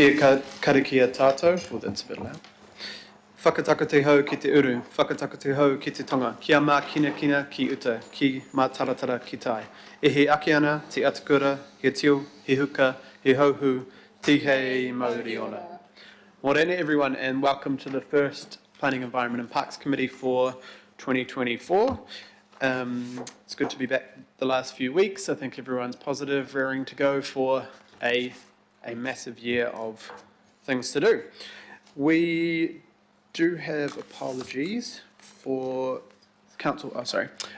Kia karakia tātou, well that's a bit loud. Whakataka te hau ki te uru, whakataka te hau ki te tonga, kia mā kina kina ki uta, ki mā taratara ki tai. E he ake ana, te atakura, he tio, he huka, he hauhu, ti hei mauri ona. Morena everyone and welcome to the first Planning, Environment and Parks Committee for 2024. It's good to be back the last few weeks. I think everyone's positive, raring to go for a massive year of things to do. We do have apologies for council,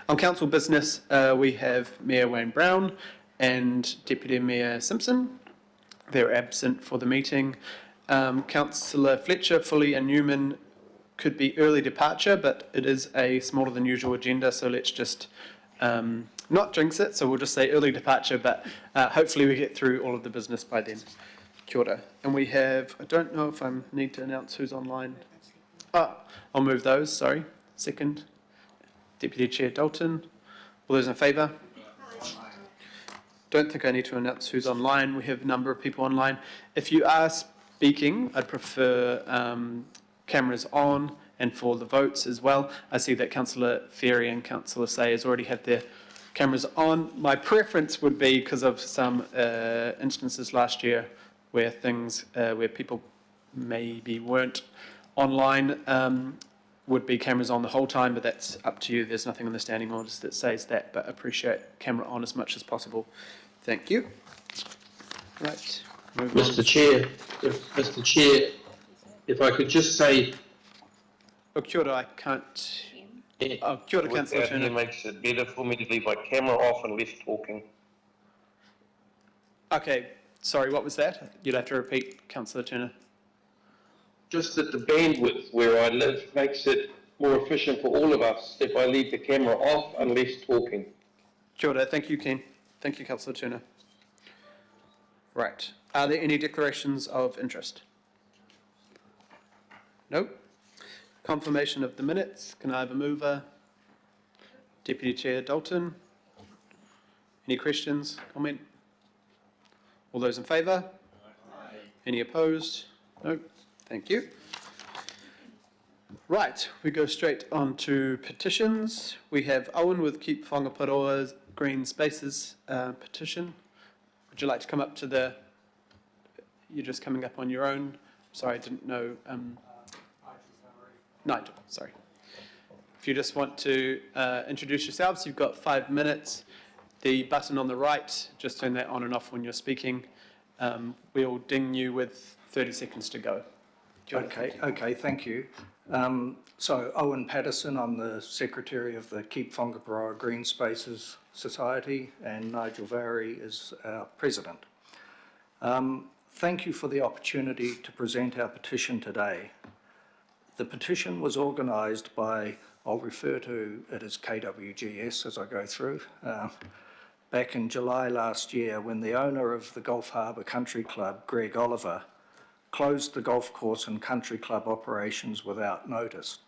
on council business we have Mayor Wayne Brown and Deputy Mayor Simpson. They're absent for the meeting. Councillor Fletcher, Foley and Newman could be early departure, but it is a smaller than usual agenda, so let's just not jinx it, so we'll just say early departure, but hopefully we get through all of the business by then. Kia ora. And we have, I don't know if I need to announce who's online. I'll move those, sorry. Second, Deputy Chair Dalton. All those in favour? Don't think I need to announce who's online. We have a number of people online. If you are speaking, I'd prefer cameras on and for the votes as well. I see that Councillor Ferry and Councillor Sayers already have their cameras on. My preference would be, because of some instances last year where where people maybe weren't online, would be cameras on the whole time, but that's up to you. There's nothing in the standing orders that says that, but appreciate camera on as much as possible. Thank you. Right. Mr. Chair, if I could just say... Oh, kia ora, I can't... Oh, kia ora, Councillor Turner. It makes it better for me to leave my camera off and less talking. Okay, sorry, what was that? You'd have to repeat, Councillor Turner. Just that the bandwidth where I live makes it more efficient for all of us if I leave the camera off and less talking. Kia ora, thank you, Ken. Thank you, Councillor Turner. Right. Are there any declarations of interest? No. Confirmation of the minutes. Can I have a mover? Deputy Chair Dalton. Any questions? Comment? All those in favour? Aye. Any opposed? No. Thank you. Right. We go straight on to petitions. We have Owen with Keep Whangaparoa's Green Spaces petition. Would you like to come up to the... You're just coming up on your own. Sorry, I didn't know. Nigel, sorry. If you just want to introduce yourselves, you've got 5 minutes. The button on the right, just turn that on and off when you're speaking. We'll ding you with 30 seconds to go. Okay, thank you. So, Owen Patterson, I'm the Secretary of the Keep Whangaparoa Green Spaces Society, and Nigel Vary is our President. Thank you for the opportunity to present our petition today. The petition was organised by, I'll refer to it as KWGS as I go through, back in July last year when the owner of the Gulf Harbour Country Club, Greg Oliver, closed the golf course and country club operations without notice.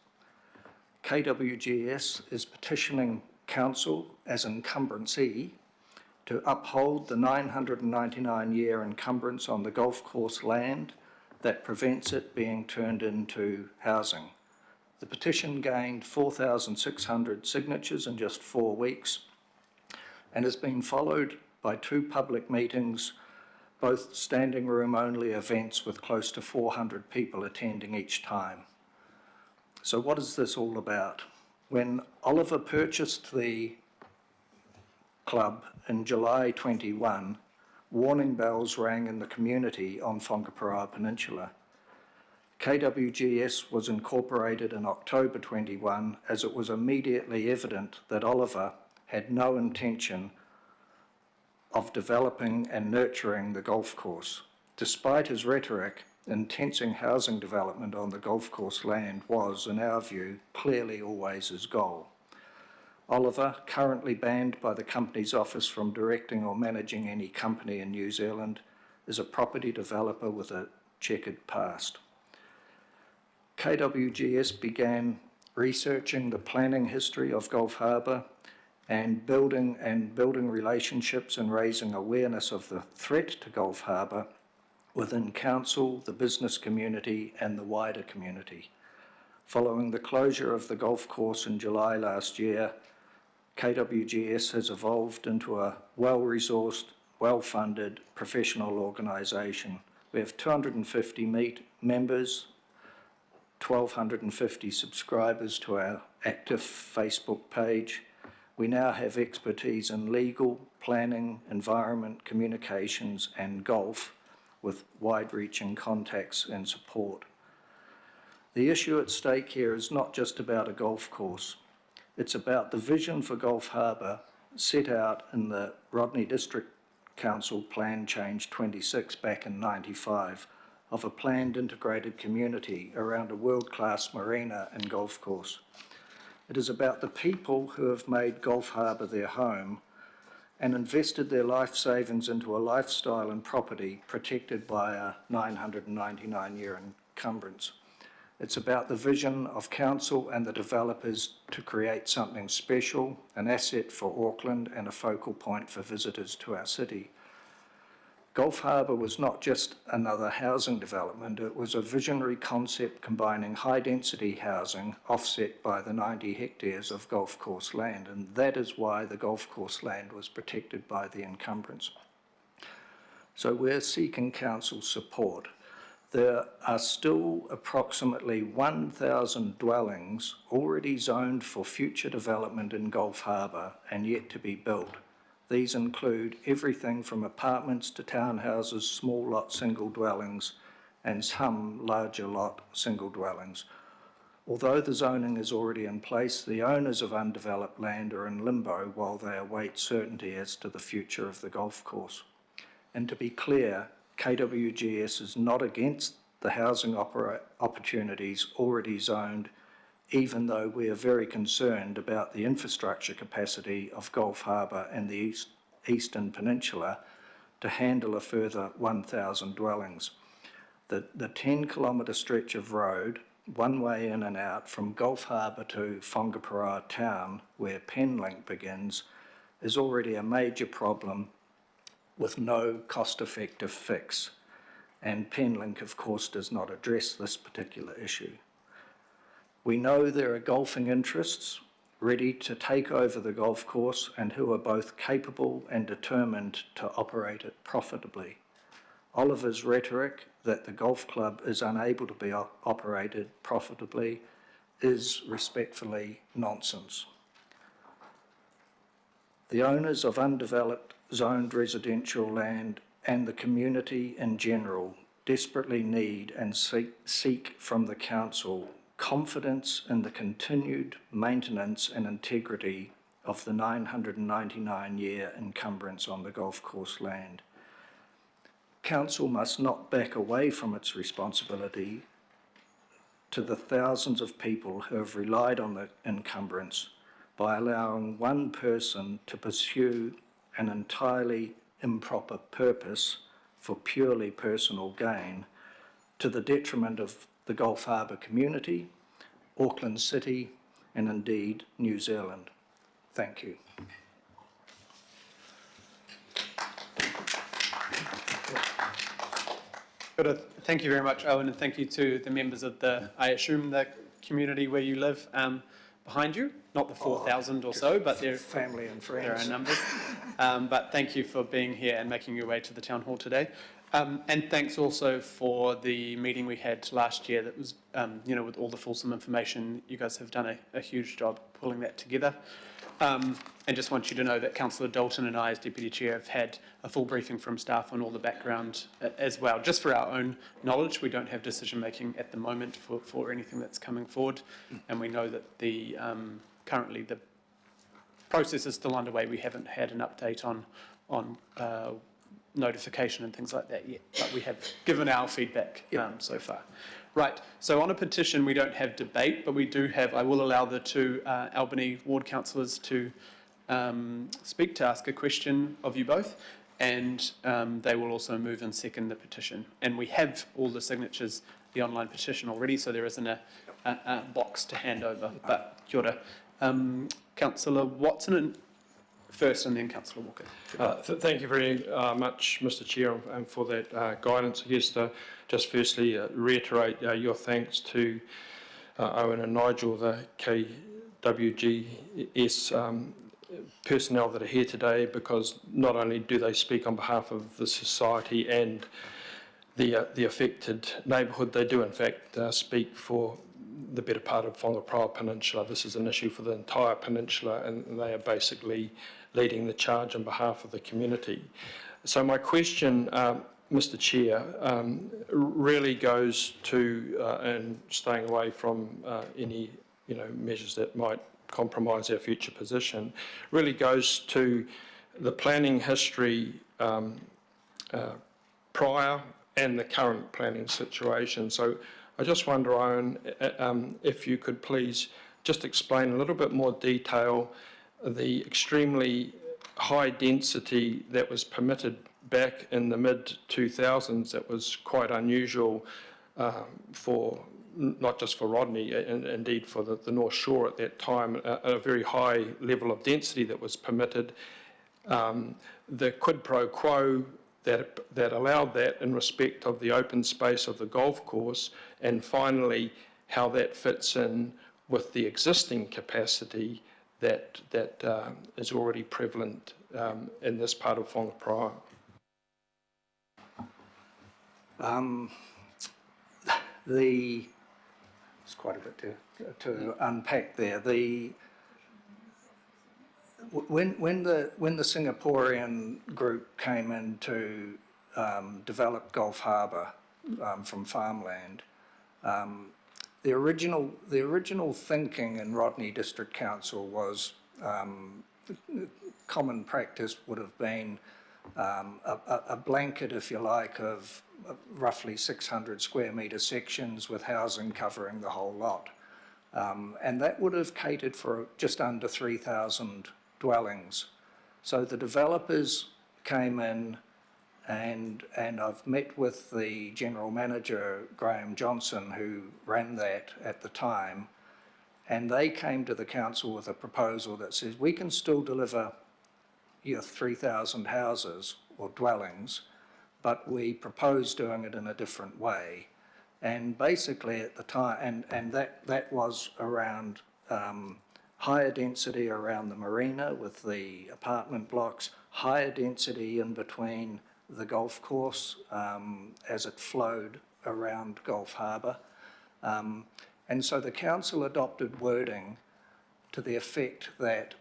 KWGS is petitioning Council as encumbrancee to uphold the 999-year encumbrance on the golf course land that prevents it being turned into housing. The petition gained 4,600 signatures in just 4 weeks and has been followed by 2 public meetings, both standing room only events with close to 400 people attending each time. So what is this all about? When Oliver purchased the club in July 21, warning bells rang in the community on Whangaparoa Peninsula. KWGS was incorporated in October 21 as it was immediately evident that Oliver had no intention of developing and nurturing the golf course. Despite his rhetoric, intensing housing development on the golf course land was, in our view, clearly always his goal. Oliver, currently banned by the Companies Office from directing or managing any company in New Zealand, is a property developer with a checkered past. KWGS began researching the planning history of Gulf Harbour and building relationships and raising awareness of the threat to Gulf Harbour within council, the business community and the wider community. Following the closure of the golf course in July last year, KWGS has evolved into a well-resourced, well-funded professional organisation. We have 250 members, 1,250 subscribers to our active Facebook page. We now have expertise in legal, planning, environment, communications and golf with wide-reaching contacts and support. The issue at stake here is not just about a golf course. It's about the vision for Gulf Harbour set out in the Rodney District Council Plan Change 26 back in '95 of a planned integrated community around a world-class marina and golf course. It is about the people who have made Gulf Harbour their home and invested their life savings into a lifestyle and property protected by a 999-year encumbrance. It's about the vision of council and the developers to create something special, an asset for Auckland and a focal point for visitors to our city. Gulf Harbour was not just another housing development, it was a visionary concept combining high-density housing offset by the 90 hectares of golf course land, and that is why the golf course land was protected by the encumbrance. So we're seeking council support. There are still approximately 1,000 dwellings already zoned for future development in Gulf Harbour and yet to be built. These include everything from apartments to townhouses, small lot single dwellings, and some larger lot single dwellings. Although the zoning is already in place, the owners of undeveloped land are in limbo while they await certainty as to the future of the golf course. And to be clear, KWGS is not against the housing opportunities already zoned, even though we are very concerned about the infrastructure capacity of Gulf Harbour and the Eastern Peninsula to handle a further 1,000 dwellings. The 10-kilometre stretch of road, one way in and out from Gulf Harbour to Whangaparoa town, where Penlink begins, is already a major problem with no cost-effective fix. And Penlink, of course, does not address this particular issue. We know there are golfing interests ready to take over the golf course and who are both capable and determined to operate it profitably. Oliver's rhetoric that the golf club is unable to be operated profitably is respectfully nonsense. The owners of undeveloped zoned residential land and the community in general desperately need and seek from the council confidence in the continued maintenance and integrity of the 999-year encumbrance on the golf course land. Council must not back away from its responsibility to the thousands of people who have relied on the encumbrance by allowing one person to pursue an entirely improper purpose for purely personal gain to the detriment of the Gulf Harbour community, Auckland City, and indeed New Zealand. Thank you. Thank you very much, Owen, and thank you to the members of the, I assume, the community where you live behind you. Not the 4,000 or so, but there family and friends. There are numbers. But thank you for being here and making your way to the town hall today. And thanks also for the meeting we had last year that was, with all the fulsome information. You guys have done a huge job pulling that together. And just want you to know that Councillor Dalton and I, as Deputy Chair, have had a full briefing from staff on all the background as well, just for our own knowledge. We don't have decision-making at the moment for anything that's coming forward, and we know that the currently the process is still underway. We haven't had an update on notification and things like that yet, but we have given our feedback so far. Right, so on a petition we don't have debate, but we do have, I will allow the two Albany ward councillors to speak, to ask a question of you both, and they will also move and second the petition. And we have all the signatures, the online petition already, so there isn't a box to hand over, but kia ora. Councillor Watson first and then Councillor Walker. Thank you very much, Mr Chair, and for that guidance. I guess just firstly reiterate your thanks to Owen and Nigel, the KWGS personnel that are here today, because not only do they speak on behalf of the society and the affected neighbourhood, they do in fact speak for the better part of Whangaproa Peninsula. This is an issue for the entire peninsula, and they are basically leading the charge on behalf of the community. So my question, Mr Chair, really goes to, and staying away from any measures that might compromise our future position, really goes to the planning history prior and the current planning situation. So I just wonder, Owen, if you could please just explain a little bit more detail the extremely high density that was permitted back in the mid-2000s. That was quite unusual for not just for Rodney, indeed for the North Shore at that time, a very high level of density that was permitted. The quid pro quo that allowed that in respect of the open space of the golf course, and finally how that fits in with the existing capacity that is already prevalent in this part of Whangaproa. There's quite a bit to unpack there. When the Singaporean group came in to develop Gulf Harbour from farmland, the original thinking in Rodney District Council was common practice would have been a blanket, if you like, of roughly 600 square metre sections with housing covering the whole lot. And that would have catered for just under 3,000 dwellings. So the developers came in, and I've met with the general manager, Graham Johnson, who ran that at the time, and they came to the council with a proposal that says we can still deliver your 3,000 houses or dwellings, but we propose doing it in a different way. And basically at the time, and that was around higher density around the marina with the apartment blocks, higher density in between the golf course as it flowed around Gulf Harbour. And so the council adopted wording to the effect that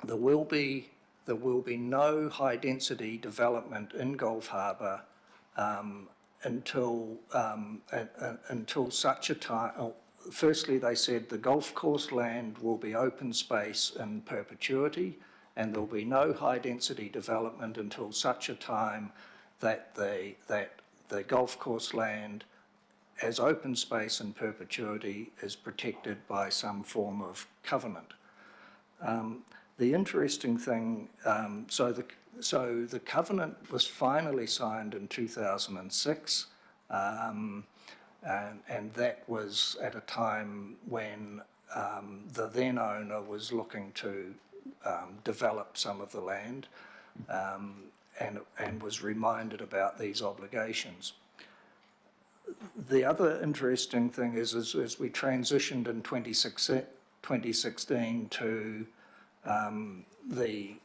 there will be no high density development in Gulf Harbour until such a time. Firstly, they said the golf course land will be open space in perpetuity, and there will be no high density development until such a time that the golf course land as open space in perpetuity is protected by some form of covenant. The interesting thing, so the covenant was finally signed in 2006, and that was at a time when the then owner was looking to develop some of the land, and was reminded about these obligations. The other interesting thing is as we transitioned in 2016 to the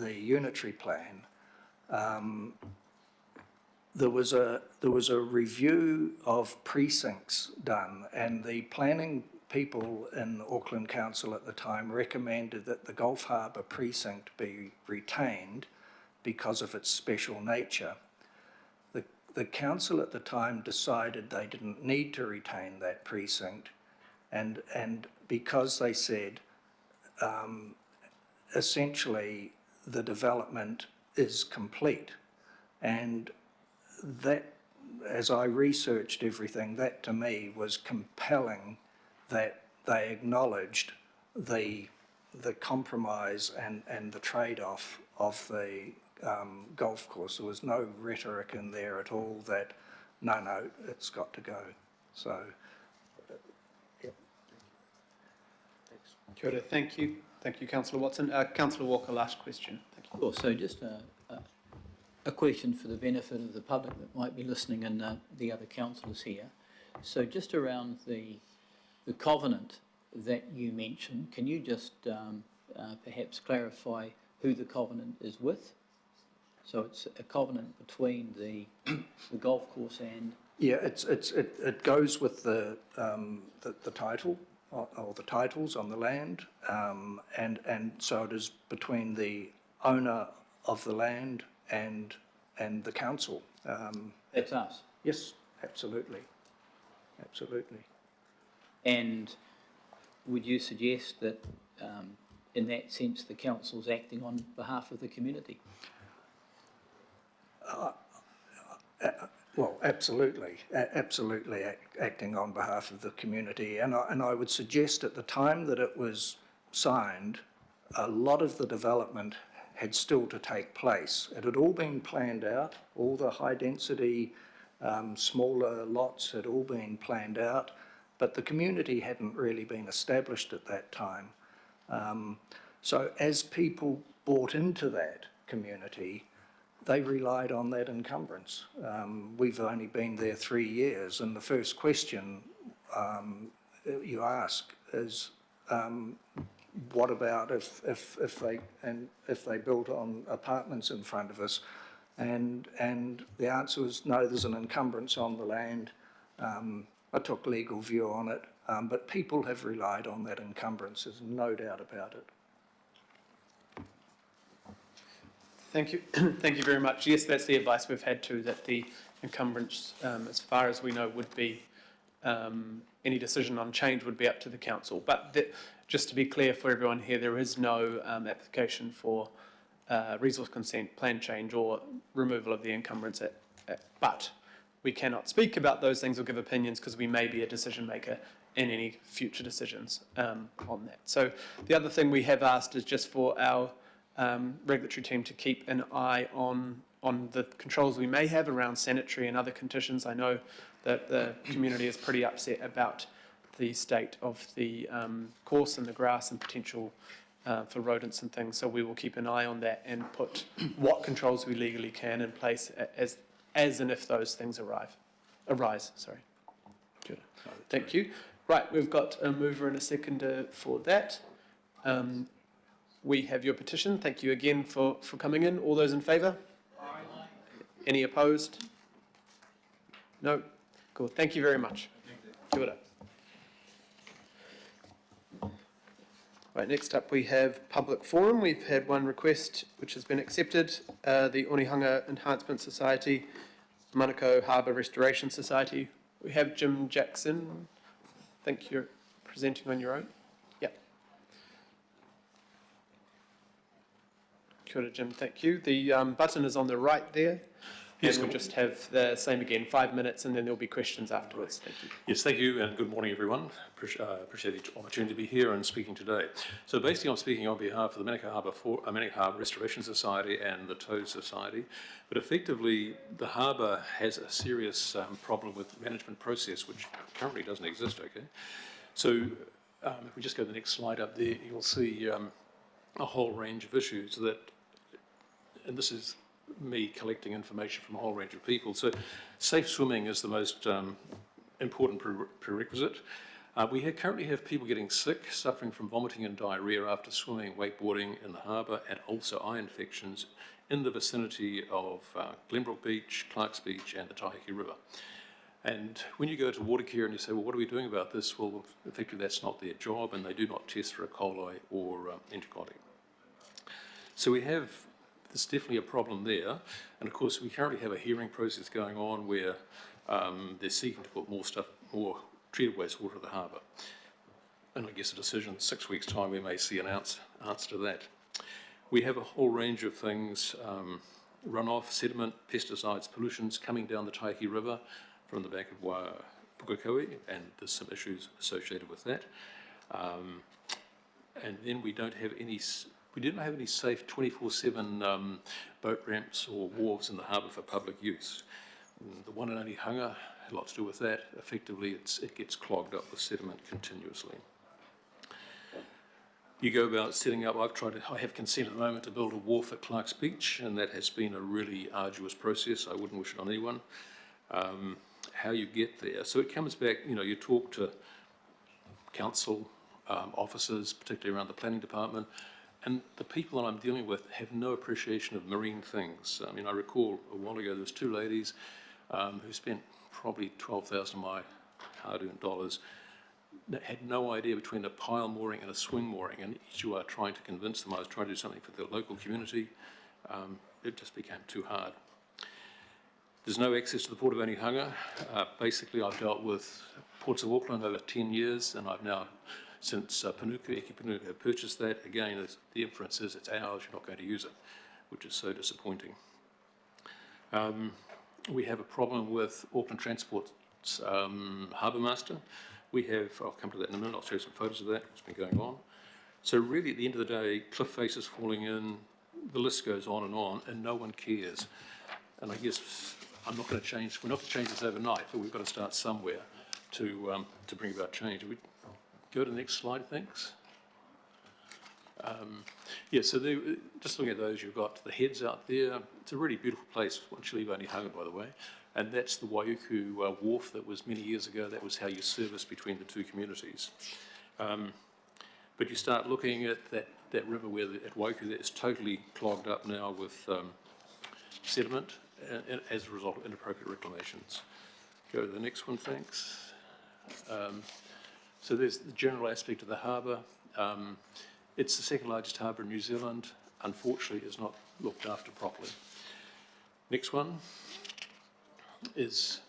unitary plan, there was a review of precincts done, and the planning people in Auckland Council at the time recommended that the Gulf Harbour precinct be retained because of its special nature. The council at the time decided they didn't need to retain that precinct, and because they said essentially the development is complete. And that, as I researched everything, that to me was compelling that they acknowledged the compromise and the trade-off of the golf course. There was no rhetoric in there at all that, no, it's got to go. So, yeah. Kia ora, thank you Thank you, Councillor Watson. Councillor Walker, last question. Thank you. Sure, so just a question for the benefit of the public that might be listening and the other councillors here. So just around the covenant that you mentioned, can you just perhaps clarify who the covenant is with? So it's a covenant between the golf course and... Yeah, it goes with the title or the titles on the land, and so it is between the owner of the land and the council. That's us. Yes, absolutely, absolutely. And would you suggest that, in that sense, the council's acting on behalf of the community? Well, absolutely, absolutely acting on behalf of the community. And I would suggest at the time that it was signed, a lot of the development had still to take place. It had all been planned out, all the high density, smaller lots had all been planned out, but the community hadn't really been established at that time. So as people bought into that community, they relied on that encumbrance. We've only been there 3 years, and the first question you ask is, what about if they built on apartments in front of us? And the answer was no. There's an encumbrance on the land. I took legal view on it, but people have relied on that encumbrance. There's no doubt about it. Thank you. Thank you very much. Yes, that's the advice we've had too, that the encumbrance, as far as we know, would be, any decision on change would be up to the council. But just to be clear for everyone here, there is no application for resource consent, plan change or removal of the encumbrance. But we cannot speak about those things or give opinions because we may be a decision maker in any future decisions on that. So the other thing we have asked is just for our regulatory team to keep an eye on the controls we may have around sanitary and other conditions. I know that the community is pretty upset about the state of the course and the grass and potential for rodents and things, so we will keep an eye on that and put what controls we legally can in place as and if those things arise. Sorry. Good. Thank you. Right, we've got a mover and a seconder for that. We have your petition. Thank you again for coming in. All those in favour? Aye. Any opposed? No? Cool. Thank you very much. Kia ora. Right, next up we have public forum. We've had one request which has been accepted. The Onehunga Enhancement Society, Manukau Harbour Restoration Society. We have Jim Jackson. I think you're presenting on your own. Kia ora, Jim, thank you. The button is on the right there. Yes, we'll just have the same again, 5 minutes, and then there'll be questions afterwards. Thank you. Yes, thank you, and good morning, everyone. Appreciate the opportunity to be here and speaking today. So basically, I'm speaking on behalf of the Manukau Harbour Restoration Society and the Tow Society, but effectively, the harbour has a serious problem with management process, which currently doesn't exist, okay? So if we just go to the next slide up there, you'll see a whole range of issues that, and this is me collecting information from a whole range of people. So safe swimming is the most important prerequisite. We currently have people getting sick, suffering from vomiting and diarrhoea after swimming, wakeboarding in the harbour, and also eye infections in the vicinity of Glenbrook Beach, Clark's Beach and the Taiheke River. And when you go to Watercare and you say, well, what are we doing about this? Well, effectively that's not their job, and they do not test for E. coli or E. coli. So we have, there's definitely a problem there. And of course, we currently have a hearing process going on where they're seeking to put more treated wastewater to the harbour. And I guess a decision in 6 weeks' time, we may see an answer to that. We have a whole range of things, runoff, sediment, pesticides, pollutions coming down the Taiheke River from the back of Pukekohe, and there's some issues associated with that. And then we don't have any safe 24/7 boat ramps or wharves in the harbour for public use. The one and only Hunga had a lot to do with that. Effectively, it gets clogged up with sediment continuously. You go about setting up, I have consent at the moment to build a wharf at Clark's Beach, and that has been a really arduous process. I wouldn't wish it on anyone. How you get there. So it comes back, you talk to council officers, particularly around the planning department, and the people that I'm dealing with have no appreciation of marine things. I mean, I recall a while ago there was two ladies who spent probably 12,000 of my hard-earned dollars, that had no idea between a pile mooring and a swing mooring, and each you are trying to convince them I was trying to do something for the local community. It just became too hard. There's no access to the Port of Onehunga. Basically, I've dealt with Ports of Auckland over 10 years, and I've now, since Eki Panuku have purchased that, again, the inference is it's ours, you're not going to use it, which is so disappointing. We have a problem with Auckland Transport's Harbour Master. I'll come to that in a minute, I'll show you some photos of that, what's been going on. So really, at the end of the day, cliff faces falling in, the list goes on, and no one cares. And I guess we're not going to change this overnight, but we've got to start somewhere to bring about change. We go to the next slide, thanks. So just looking at those, you've got the heads out there. It's a really beautiful place once you leave Onehunga, by the way. And that's the Waiuku wharf that was many years ago. That was how you serviced between the two communities. But you start looking at that river where at Waiuku that is totally clogged up now with sediment as a result of inappropriate reclamations. Go to the next one, thanks. So there's the general aspect of the harbour. It's the second largest harbour in New Zealand. Unfortunately, it's not looked after properly. Next one is,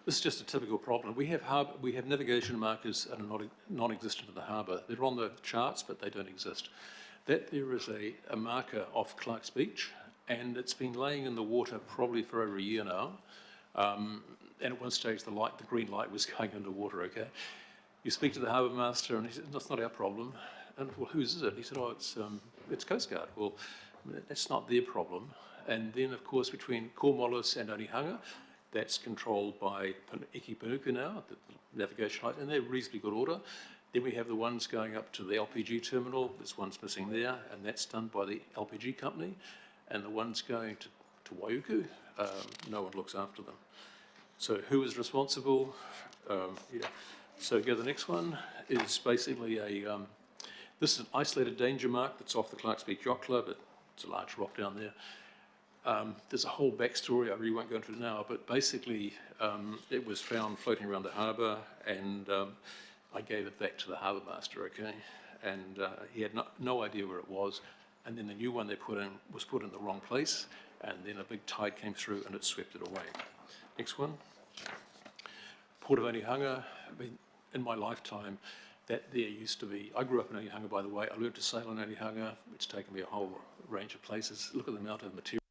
this is just a typical problem. We have navigation markers that are non-existent in the harbour. They're on the charts, but they don't exist. That there is a marker off Clark's Beach, and it's been laying in the water probably for over a year now. And at one stage, the green light was going underwater, okay? You speak to the harbour master, and he said, that's not our problem. And, well, whose is it? He said, it's Coast Guard. Well, that's not their problem. And then, of course, between Cornwallis and Onehunga, that's controlled by Eki Panuku now, the navigation light, and they're reasonably good order. Then we have the ones going up to the LPG terminal. There's one's missing there, and that's done by the LPG company. And the ones going to Waiuku, no one looks after them. So who is responsible? So go to the next one. Is basically this is an isolated danger mark that's off the Clark's Beach Yacht Club. It's a large rock down there. There's a whole backstory, I really won't go into it now, but basically it was found floating around the harbour, and I gave it back to the harbour master, okay? And he had no idea where it was, and then the new one they put in was put in the wrong place, and then a big tide came through and it swept it away. Next one. Port of Onehunga. I mean, in my lifetime, that there used to be, I grew up in Onehunga, by the way. I learned to sail in Onehunga. It's taken me a whole range of places. Look at the amount of material.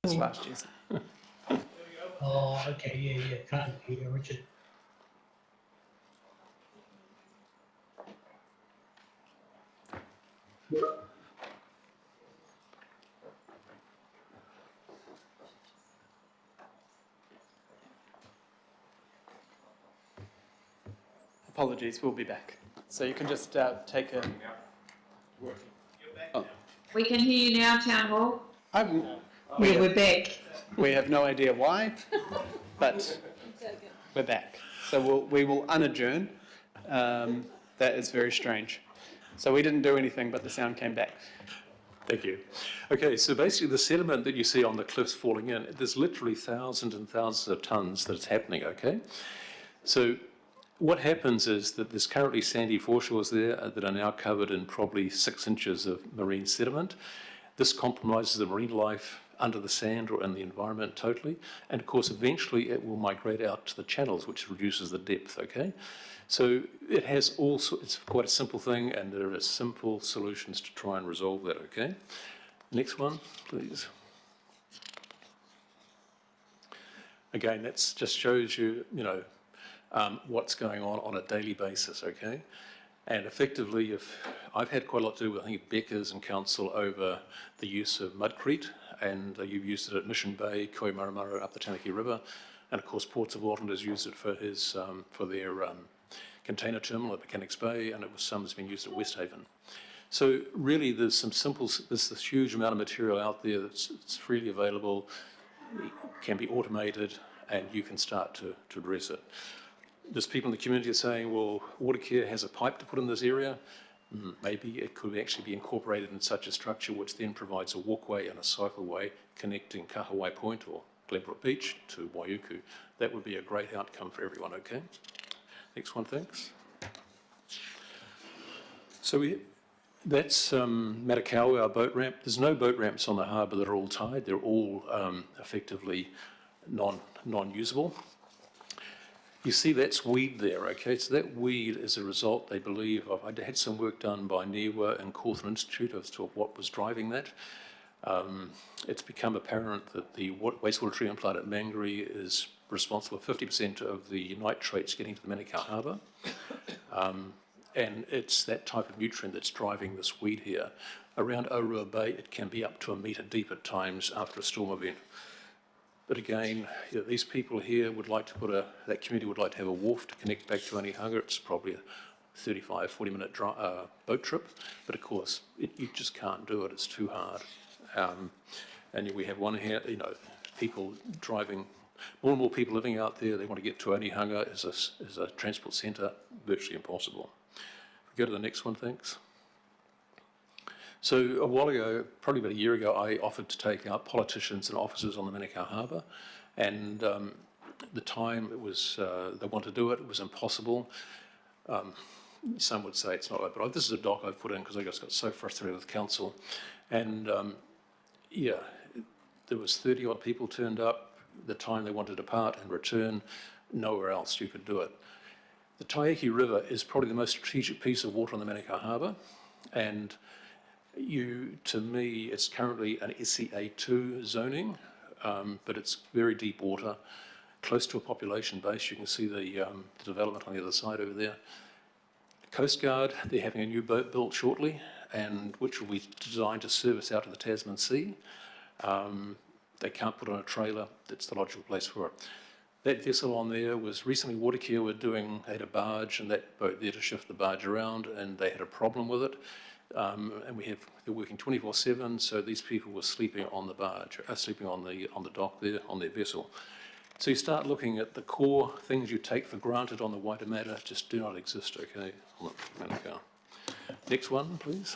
It's last year's. Oh, okay, yeah, can't hear Richard. Apologies, we'll be back. So you can just take a... Oh. We can hear you now, Town Hall. We're back. We have no idea why, but we're back. So we will unadjourn. That is very strange. So we didn't do anything, but the sound came back. Thank you. Okay, so basically the sediment that you see on the cliffs falling in, there's literally thousands and thousands of tons that's happening, okay? So what happens is that there's currently sandy foreshores there that are now covered in probably 6 inches of marine sediment. This compromises the marine life under the sand or in the environment totally. And of course, eventually it will migrate out to the channels, which reduces the depth, okay? So it has it's quite a simple thing, and there are simple solutions to try and resolve that, okay? Next one, please. Again, that just shows you, what's going on a daily basis, okay? And effectively, I've had quite a lot to do with, I think, Beckers and Council over the use of mudcrete, and you've used it at Mission Bay, Koimaramara, up the Tamaki River, and of course Ports of Auckland has used it for their container terminal at Mechanics Bay, and some has been used at Westhaven. So really, there's this huge amount of material out there that's freely available, can be automated, and you can start to address it. There's people in the community are saying, well, Watercare has a pipe to put in this area. Maybe it could actually be incorporated in such a structure which then provides a walkway and a cycleway connecting Kahawai Point or Glenbrook Beach to Waiuku. That would be a great outcome for everyone, okay? Next one, thanks. So that's Manukau, our boat ramp. There's no boat ramps on the harbour that are all tied. They're all effectively non-usable. You see that's weed there, okay? So that weed is a result, they believe, of, I had some work done by NIWA and Cawthon Institute as to what was driving that. It's become apparent that the wastewater treatment plant at Mangere is responsible for 50% of the nitrates getting to the Manukau Harbour. And it's that type of nutrient that's driving this weed here. Around Orua Bay, it can be up to 1 metre deep at times after a storm event. But again, these people here would like to that community would like to have a wharf to connect back to Onehunga. It's probably a 35, 40-minute boat trip. But of course, you just can't do it. It's too hard. And we have one here, people driving, more and more people living out there. They want to get to Onehunga as a transport centre, virtually impossible. Go to the next one, thanks. So a while ago, probably about a year ago, I offered to take out politicians and officers on the Manukau Harbour, and the time it was they wanted to do it, it was impossible. Some would say it's not right, but this is a doc I've put in because I just got so frustrated with council, and there was 30-odd people turned up. The time they wanted to depart and return, nowhere else you could do it. The Taiki River is probably the most strategic piece of water on the Manukau Harbour, and to me, it's currently an SCA2 zoning, but it's very deep water, close to a population base. You can see the development on the other side over there. Coast Guard, they're having a new boat built shortly, and which will be designed to service out to the Tasman Sea. They can't put on a trailer. That's the logical place for it. That vessel on there was recently Watercare they had a barge and that boat there to shift the barge around, and they had a problem with it. And they're working 24/7, so these people were sleeping on the barge, sleeping on the dock there, on their vessel. So you start looking at the core things you take for granted on the Waitemata just do not exist, okay, on the Manukau. Next one, please.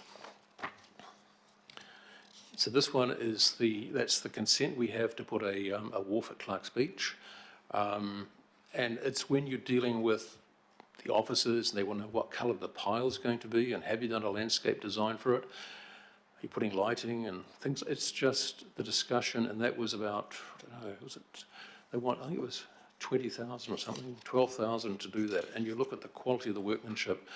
So this one is that's the consent we have to put a wharf at Clark's Beach. And it's when you're dealing with the officers and they want to know what colour the pile is going to be and have you done a landscape design for it? Are you putting lighting and things? It's just the discussion, and that was about, I don't know, I think it was 20,000 or something, 12,000 to do that. And you look at the quality of the workmanship,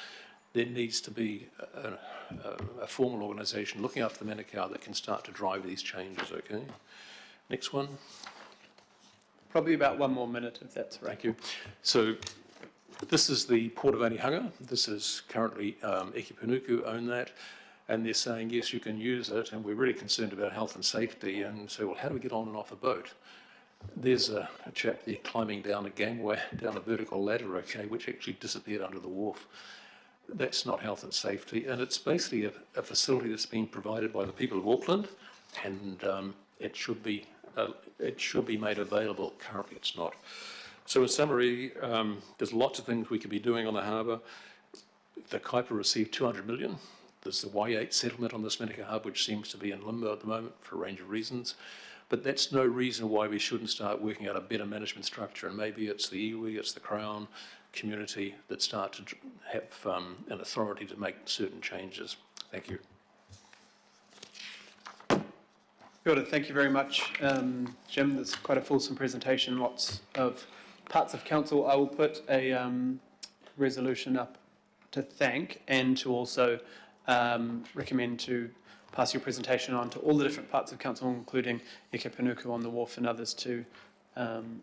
there needs to be a formal organisation looking after the Manukau that can start to drive these changes, okay? Next one. Probably about 1 more minute, if that's right. Thank you. So this is the Port of Onehunga. This is currently Eke Panuku own that, and they're saying, yes, you can use it, and we're really concerned about health and safety, and so, well, how do we get on and off a boat? There's a chap there climbing down a gangway, down a vertical ladder, okay, which actually disappeared under the wharf. That's not health and safety, and it's basically a facility that's been provided by the people of Auckland, and it should be made available. Currently, it's not. So, in summary, there's lots of things we could be doing on the harbour. The Kaipa received 200 million. There's the Y8 settlement on this Manukau Harbour, which seems to be in limbo at the moment for a range of reasons. But that's no reason why we shouldn't start working out a better management structure, and maybe it's the iwi, it's the Crown community that start to have an authority to make certain changes. Thank you. Good, thank you very much, Jim. That's quite a fulsome presentation, lots of parts of council. I will put a resolution up to thank and to also recommend to pass your presentation on to all the different parts of council, including Eke Panuku on the wharf and others, to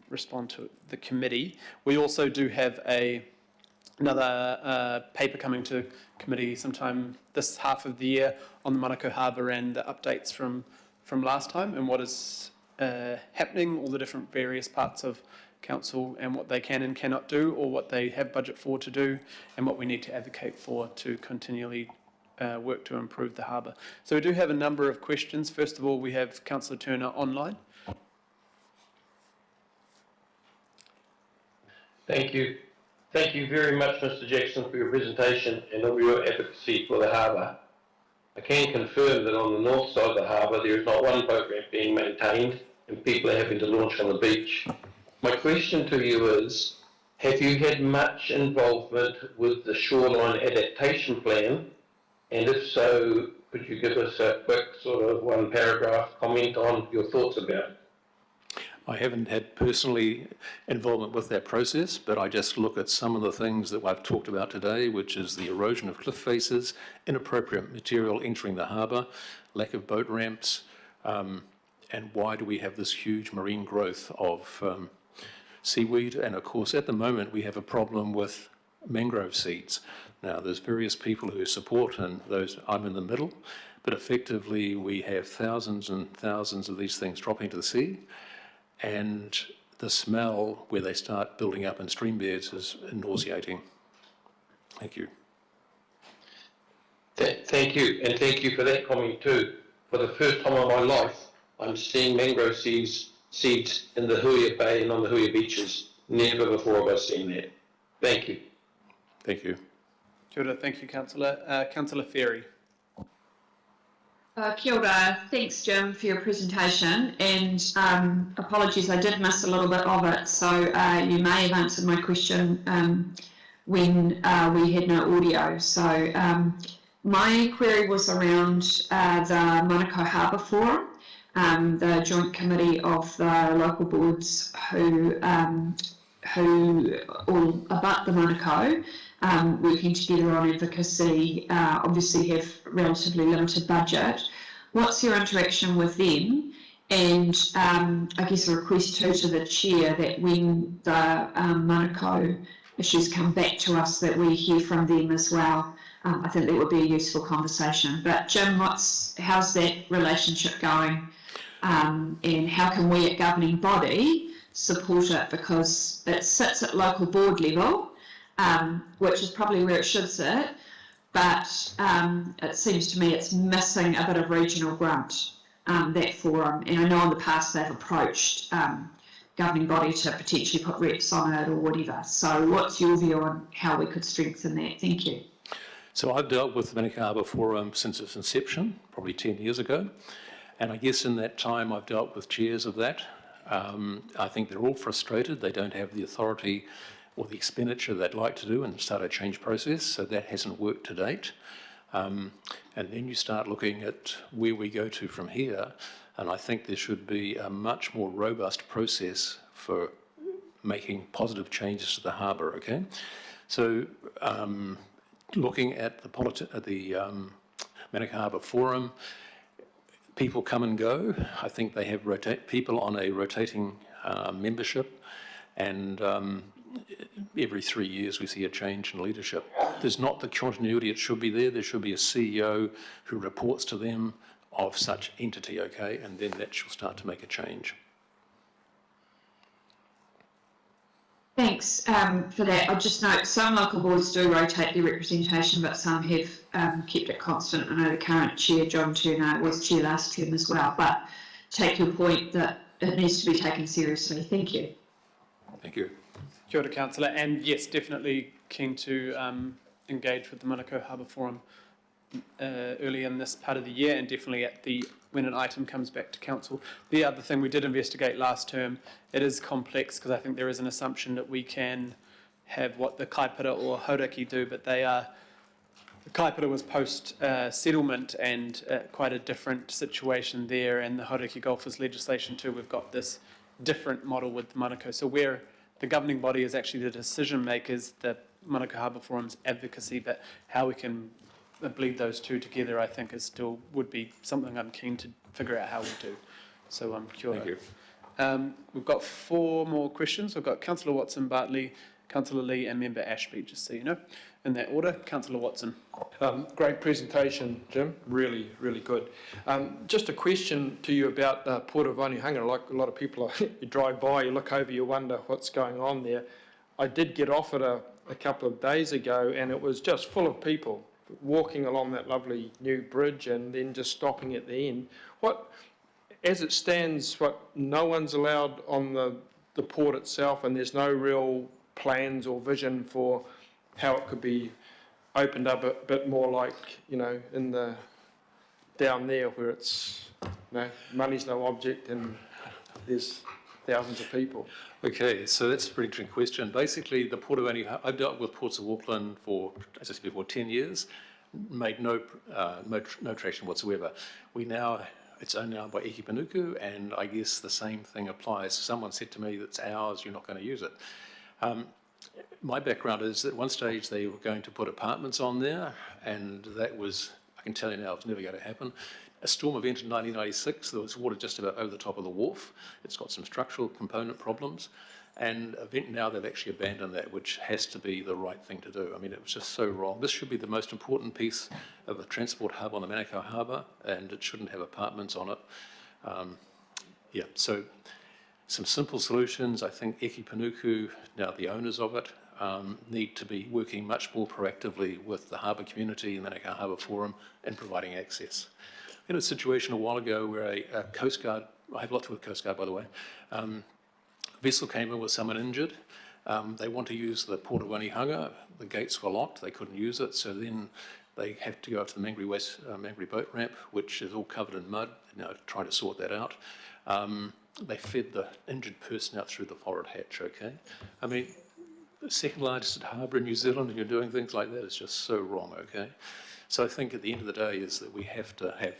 respond to the committee. We also do have another paper coming to committee sometime this half of the year on the Manukau Harbour and the updates from last time and what is happening, all the different various parts of council and what they can and cannot do, or what they have budget for to do, and what we need to advocate for to continually work to improve the harbour. So we do have a number of questions. First of all, we have Councillor Turner online. Thank you. Thank you very much, Mr. Jackson, for your presentation and all your advocacy for the harbour. I can confirm that on the north side of the harbour there is not one boat ramp being maintained and people are having to launch on the beach. My question to you is, have you had much involvement with the shoreline adaptation plan? And if so, could you give us a quick sort of one paragraph comment on your thoughts about it? I haven't had personally involvement with that process, but I just look at some of the things that I've talked about today, which is the erosion of cliff faces, inappropriate material entering the harbour, lack of boat ramps, and why do we have this huge marine growth of seaweed? And of course, at the moment, we have a problem with mangrove seeds. Now, there's various people who support, and those I'm in the middle, but effectively we have thousands and thousands of these things dropping to the sea. And the smell where they start building up in stream beds is nauseating. Thank you. Thank you, and thank you for that comment too. For the first time in my life, I'm seeing mangrove seeds in the Huia Bay and on the Huia beaches. Never before have I seen that. Thank you. Thank you. Kia ora, thank you, Councillor. Councillor Ferry. Kia ora. Thanks, Jim, for your presentation, and apologies, I did miss a little bit of it, so you may have answered my question when we had no audio. So my query was around the Manukau Harbour Forum, the joint committee of the local boards who all about the Manukau, working together on advocacy, obviously have relatively limited budget. What's your interaction with them? And I guess a request too to the chair that when the Manukau issues come back to us, that we hear from them as well. I think that would be a useful conversation. But Jim, how's that relationship going? And how can we at governing body support it? Because it sits at local board level, which is probably where it should sit, but it seems to me it's missing a bit of regional grunt, that forum. And I know in the past they've approached governing body to potentially put reps on it or whatever. So what's your view on how we could strengthen that? Thank you. So I've dealt with the Manukau Harbour Forum since its inception, probably 10 years ago. And I guess in that time I've dealt with chairs of that. I think they're all frustrated. They don't have the authority or the expenditure they'd like to do and start a change process, so that hasn't worked to date. And then you start looking at where we go to from here, and I think there should be a much more robust process for making positive changes to the harbour, okay? So looking at the Manukau Harbour Forum, people come and go. I think they have people on a rotating membership, and every 3 years we see a change in leadership. There's not the continuity it should be there. There should be a CEO who reports to them of such entity, okay, and then that shall start to make a change. Thanks for that. I'll just note some local boards do rotate their representation, but some have kept it constant. I know the current chair, John Turner, was chair last term as well, but take your point that it needs to be taken seriously. Thank you. Thank you. Kia ora, Councillor, and yes, definitely keen to engage with the Manukau Harbour Forum early in this part of the year, and definitely when an item comes back to council. The other thing we did investigate last term, it is complex because I think there is an assumption that we can have what the kaipara or hauraki do, but the kaipara was post settlement and quite a different situation there, and the hauraki golfers legislation too. We've got this different model with Manukau, so where the governing body is actually the decision makers, the Manukau Harbour Forum's advocacy, but how we can bleed those two together, I think, would be something I'm keen to figure out how we do. So kia ora. Thank you. We've got 4 more questions. We've got Councillor Watson, Bartley, Councillor Lee, and Member Ashby, just so you know, in that order. Councillor Watson. Great presentation, Jim. Really, really good. Just a question to you about Port of Onehunga. Like a lot of people, you drive by, you look over, you wonder what's going on there. I did get off it a couple of days ago, and it was just full of people walking along that lovely new bridge and then just stopping at the end. As it stands, no one's allowed on the port itself, and there's no real plans or vision for how it could be opened up a bit more like, down there where it's, money's no object and there's thousands of people. Okay, so that's a pretty interesting question. Basically, the Port of Onehunga, I've dealt with ports of Auckland for, as I said before, 10 years, made no traction whatsoever. It's owned now by Eki Panuku, and I guess the same thing applies. Someone said to me, that's ours, you're not going to use it. My background is that at one stage they were going to put apartments on there, and that was, I can tell you now, it's never going to happen. A storm event in 1996, there was water just about over the top of the wharf. It's got some structural component problems, and now they've actually abandoned that, which has to be the right thing to do. I mean, it was just so wrong. This should be the most important piece of a transport hub on the Manukau Harbour, and it shouldn't have apartments on it. So some simple solutions. I think Eki Panuku, now the owners of it, need to be working much more proactively with the harbour community and the Manukau Harbour Forum in providing access. I had a situation a while ago where a Coast Guard, I have lots with Coast Guard by the way, vessel came in with someone injured. They want to use the Port of Onehunga. The gates were locked, they couldn't use it, so then they have to go up to the Mangere boat ramp, which is all covered in mud, to try to sort that out. They fed the injured person out through the forward hatch, okay? I mean, the second largest harbour in New Zealand, and you're doing things like that, is just so wrong, okay? So I think at the end of the day is that we have to have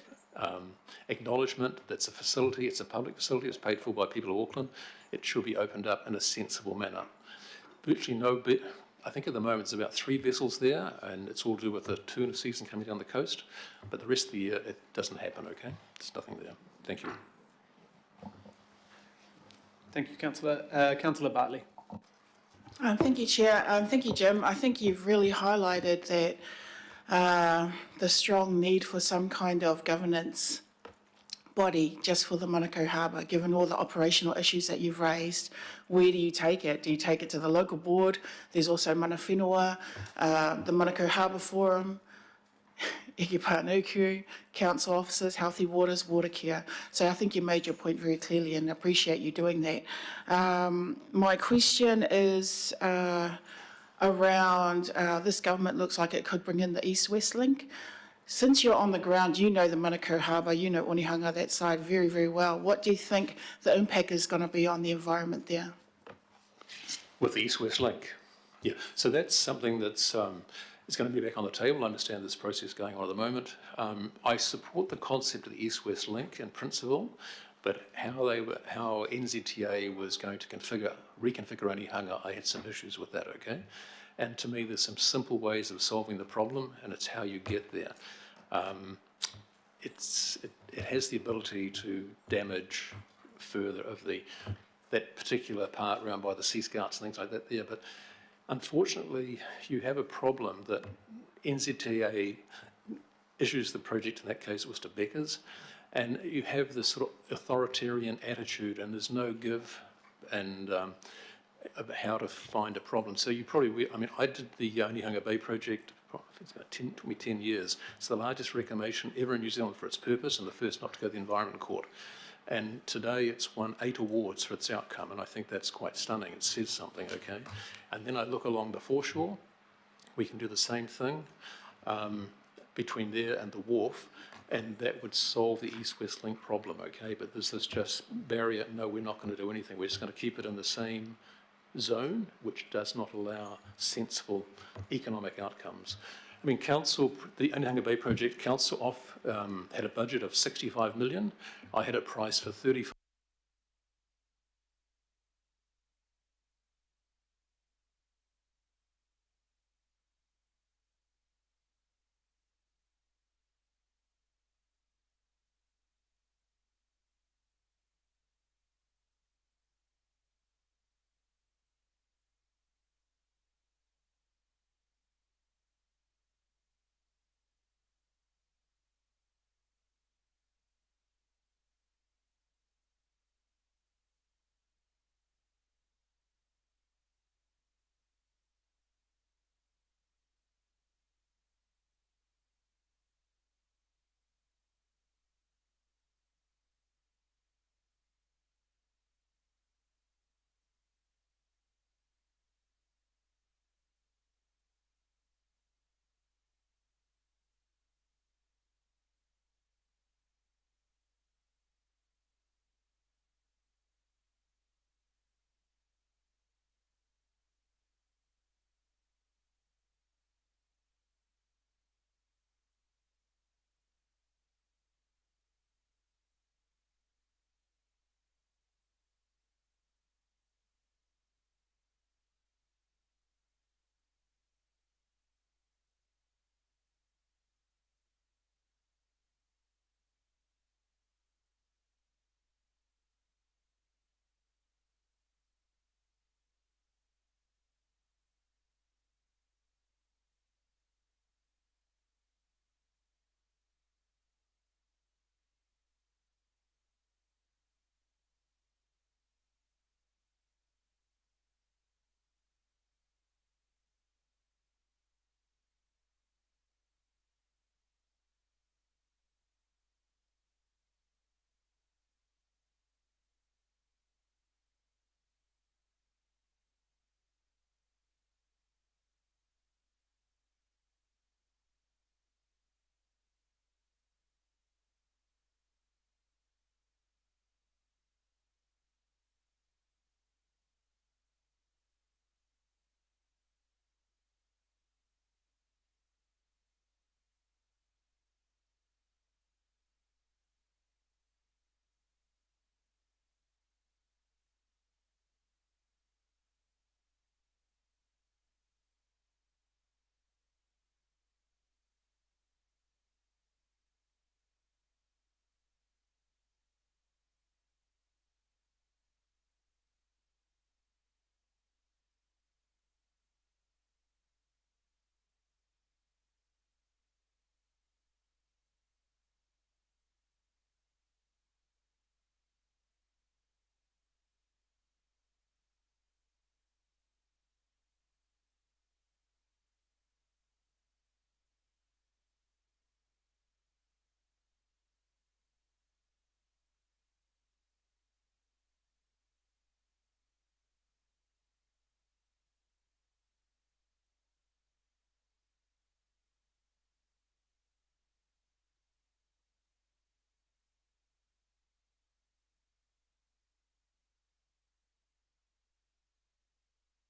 acknowledgement that it's a facility, it's a public facility, it's paid for by people of Auckland. It should be opened up in a sensible manner. Virtually no bit. I think at the moment it's about 3 vessels there, and it's all to do with the tuna season coming down the coast. But the rest of the year, it doesn't happen, okay? There's nothing there. Thank you. Thank you, Councillor. Councillor Bartley. Thank you, Chair. Thank you, Jim. I think you've really highlighted that the strong need for some kind of governance body just for the Manukau Harbour, given all the operational issues that you've raised. Where do you take it? Do you take it to the local board? There's also Mana Whenua, the Manukau Harbour Forum, Eki Panuku, council officers, Healthy Waters, Water Care. So I think you made your point very clearly and appreciate you doing that. My question is around this government looks like it could bring in the East-West link. Since you're on the ground, you know the Manukau Harbour, you know Onehunga, that side very, very well. What do you think the impact is going to be on the environment there? With the East-West link? Yeah, so that's something that's is going to be back on the table. I understand this process going on at the moment. I support the concept of the East-West link in principle, but how NZTA was going to reconfigure Onehunga, I had some issues with that, okay? And to me, there's some simple ways of solving the problem, and it's how you get there. it has the ability to damage further of that particular part around by the Sea Scouts and things like that there. But unfortunately, you have a problem that NZTA issues the project, in that case it was to Becker's, and you have this sort of authoritarian attitude, and there's no give and about how to find a problem. So you probably, I mean, I did the Onehunga Bay project, it's about 10 years. It's the largest reclamation ever in New Zealand for its purpose, and the first not to go to the Environment Court. And today it's won 8 awards for its outcome, and I think that's quite stunning. It says something, okay? And then I look along the foreshore. We can do the same thing between there and the wharf, and that would solve the east-west link problem, okay? But there's this just barrier. No, we're not going to do anything. We're just going to keep it in the same zone, which does not allow sensible economic outcomes. I mean, council, the Onehunga Bay project, council had a budget of 65 million. I had it priced for 35.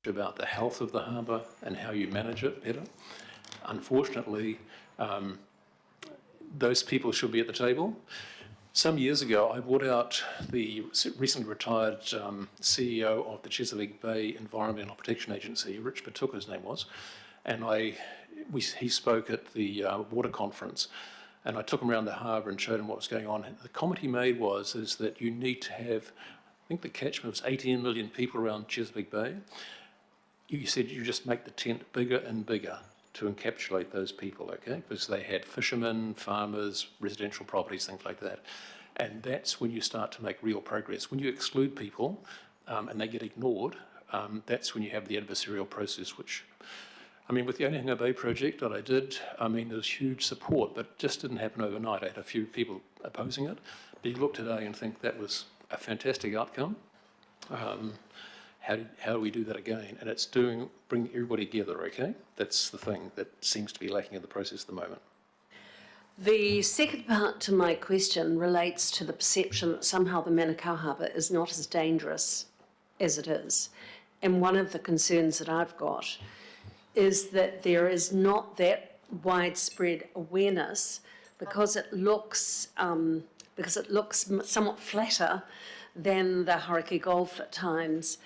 About the health of the harbour and how you manage it better. Unfortunately, those people should be at the table. Some years ago, I brought out the recently retired CEO of the Chesapeake Bay Environmental Protection Agency, Rich Patuka, his name was, and he spoke at the water conference, and I took him around the harbour and showed him what was going on. And the comment he made is that you need to have, I think the catchment was 18 million people around Chesapeake Bay. You said you just make the tent bigger and bigger to encapsulate those people, okay? Because they had fishermen, farmers, residential properties, things like that. And that's when you start to make real progress. When you exclude people and they get ignored, that's when you have the adversarial process, which, I mean, with the Onehunga Bay project that I did, I mean, there was huge support, but it just didn't happen overnight. I had a few people opposing it. But you look today and think that was a fantastic outcome. How do we do that again? And it's bring everybody together, okay? That's the thing that seems to be lacking in the process at the moment. The second part to my question relates to the perception that somehow the Manukau Harbour is not as dangerous as it is. And one of the concerns that I've got is that there is not that widespread awareness because it looks somewhat flatter than the Hauraki Gulf at times.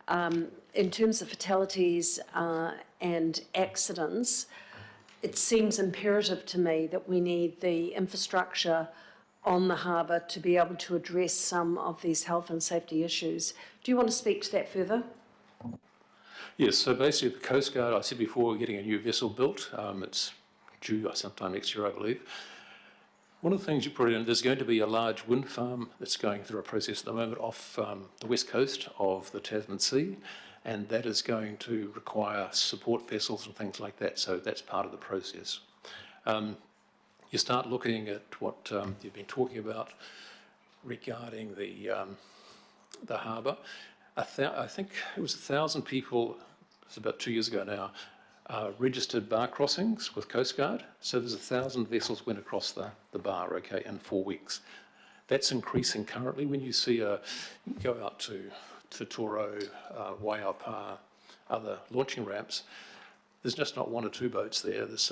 In terms of fatalities and accidents, it seems imperative to me that we need the infrastructure on the harbour to be able to address some of these health and safety issues. Do you want to speak to that further? Yes, so basically the Coast Guard, I said before, we're getting a new vessel built. It's due sometime next year, I believe. One of the things you put in, there's going to be a large wind farm that's going through a process at the moment off the west coast of the Tasman Sea, and that is going to require support vessels and things like that, so that's part of the process. You start looking at what you've been talking about regarding the harbour. I think it was 1,000 people, it's about 2 years ago now, registered bar crossings with Coast Guard. So there's 1,000 vessels went across the bar, okay, in 4 weeks. That's increasing currently. When you see you go out to Toro, Waiapa, other launching ramps, there's just not 1 or 2 boats there. There's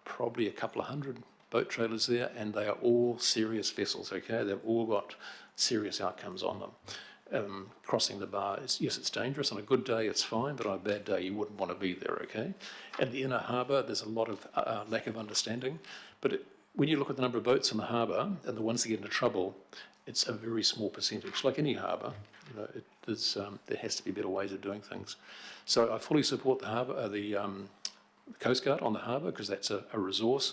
probably a couple of hundred boat trailers there, and they are all serious vessels, okay? They've all got serious outcomes on them. Crossing the bar, yes, it's dangerous. On a good day, it's fine, but on a bad day, you wouldn't want to be there, okay? And the inner harbour, there's a lot of lack of understanding. But when you look at the number of boats in the harbour and the ones that get into trouble, it's a very small percentage. Like any harbour, you know, there has to be better ways of doing things. So I fully support the harbour, the Coast Guard on the harbour, because that's a resource.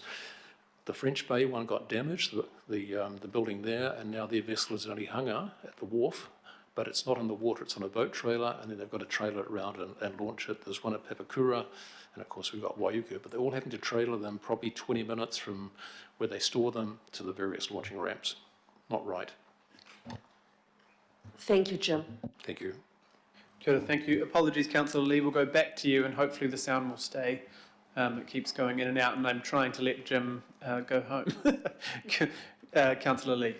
The French Bay one got damaged, the building there, and now their vessel is only Onehunga at the wharf. But it's not on the water, it's on a boat trailer, and then they've got to trailer it around and launch it. There's one at Papakura, and of course we've got Waiuku, but they're all having to trailer them probably 20 minutes from where they store them to the various launching ramps. Not right. Thank you, Jim. Thank you. Kia ora, thank you. Apologies, Councillor Lee. We'll go back to you and hopefully the sound will stay. It keeps going in and out, and I'm trying to let Jim go home. Councillor Lee.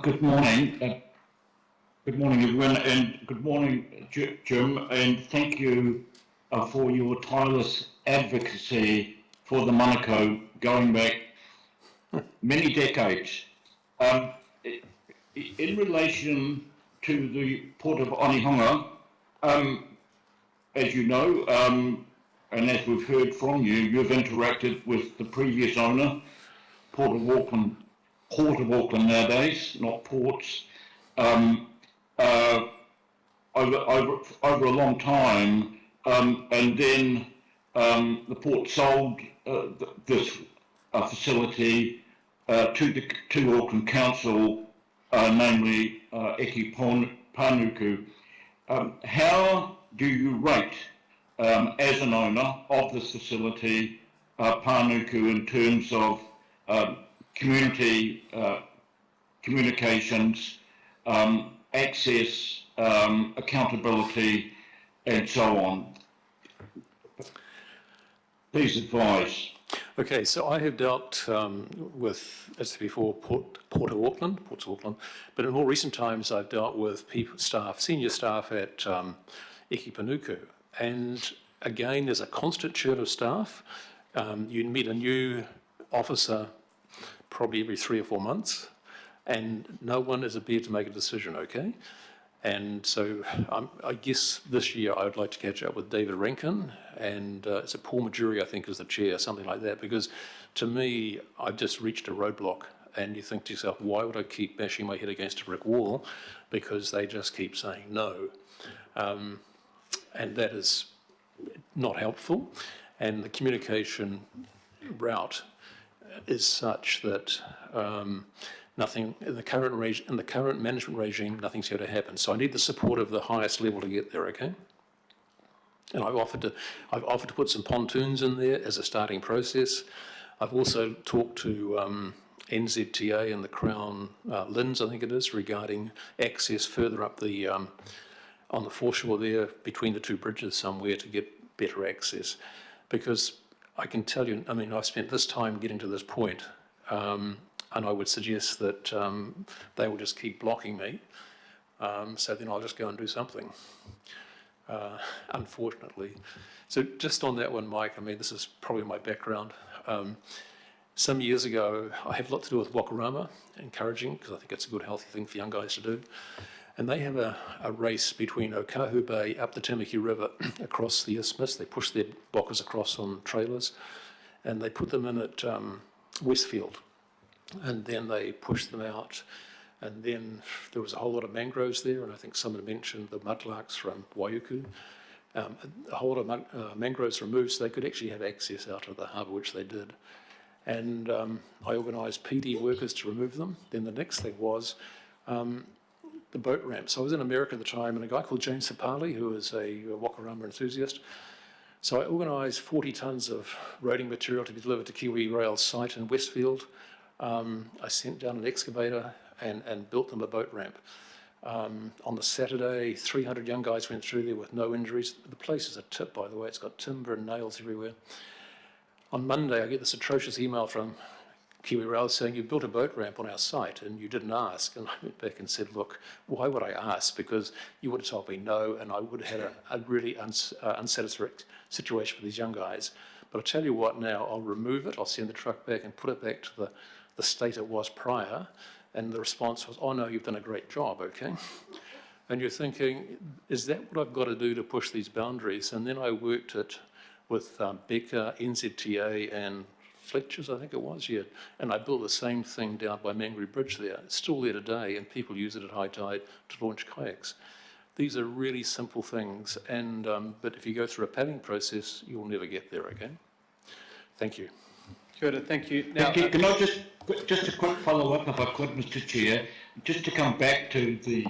Good morning. Good morning, everyone, and good morning, Jim, and thank you for your tireless advocacy for the Manukau going back many decades. In relation to the Port of Onehunga, as you know, and as we've heard from you, you've interacted with the previous owner, Port of Auckland nowadays, not ports, over a long time, and then the port sold this facility to Auckland Council, namely Eki Panuku. How do you rate, as an owner of this facility, Panuku, in terms of community communications, access, accountability, and so on? Please advise. Okay, so I have dealt with, as before, Port of Auckland, but in more recent times I've dealt with senior staff at Eki Panuku, and again there's a constant churn of staff. You meet a new officer probably every 3 or 4 months, and no one is appeared to make a decision, okay? And so I guess this year I would like to catch up with David Rankin, and it's a Paul Majuri, I think, is the chair, something like that, because to me, I've just reached a roadblock, and you think to yourself, why would I keep bashing my head against a brick wall? Because they just keep saying no. And that is not helpful, and the communication route is such that nothing in the current management regime, nothing's going to happen. So I need the support of the highest level to get there. Okay. And I've offered to put some pontoons in there as a starting process. I've also talked to NZTA and the Crown Linds, I think it is, regarding access further up the on the foreshore there between the two bridges somewhere to get better access. Because I can tell you, I mean, I've spent this time getting to this point, and I would suggest that they will just keep blocking me, so then I'll just go and do something, unfortunately. So just on that one, Mike, I mean, this is probably my background. Some years ago, I have a lot to do with Wakarama, encouraging, because I think it's a good, healthy thing for young guys to do. And they have a race between Okahu Bay up the Tamaki River across the isthmus. They push their bokkers across on trailers, and they put them in at Westfield. And then they pushed them out. And then there was a whole lot of mangroves there, and I think someone mentioned the mudlarks from Waiuku. A whole lot of mangroves removed, so they could actually have access out of the harbour, which they did. And I organised PD workers to remove them. Then the next thing was the boat ramp. So I was in America at the time, and a guy called James Sapali, who was a Wakarama enthusiast. So I organised 40 tonnes of roading material to be delivered to Kiwi Rail's site in Westfield. I sent down an excavator and built them a boat ramp. On the Saturday, 300 young guys went through there with no injuries. The place is a tip, by the way. It's got timber and nails everywhere. On Monday, I get this atrocious email from Kiwi Rail saying, you built a boat ramp on our site and you didn't ask. And I went back and said, look, why would I ask? Because you would have told me no, and I would have had a really unsatisfactory situation for these young guys. But I'll tell you what now, I'll remove it, I'll send the truck back and put it back to the state it was prior. And the response was, oh no, you've done a great job, okay? And you're thinking, is that what I've got to do to push these boundaries? And then I worked it with Becca, NZTA, and Fletcher's, I think it was, yeah. And I built the same thing down by Mangere Bridge there. It's still there today, and people use it at high tide to launch kayaks. These are really simple things, and but if you go through a planning process, you'll never get there again. Thank you. Kia ora, thank you. Now, can I just a quick follow-up, if I could, Mr. Chair, just to come back to the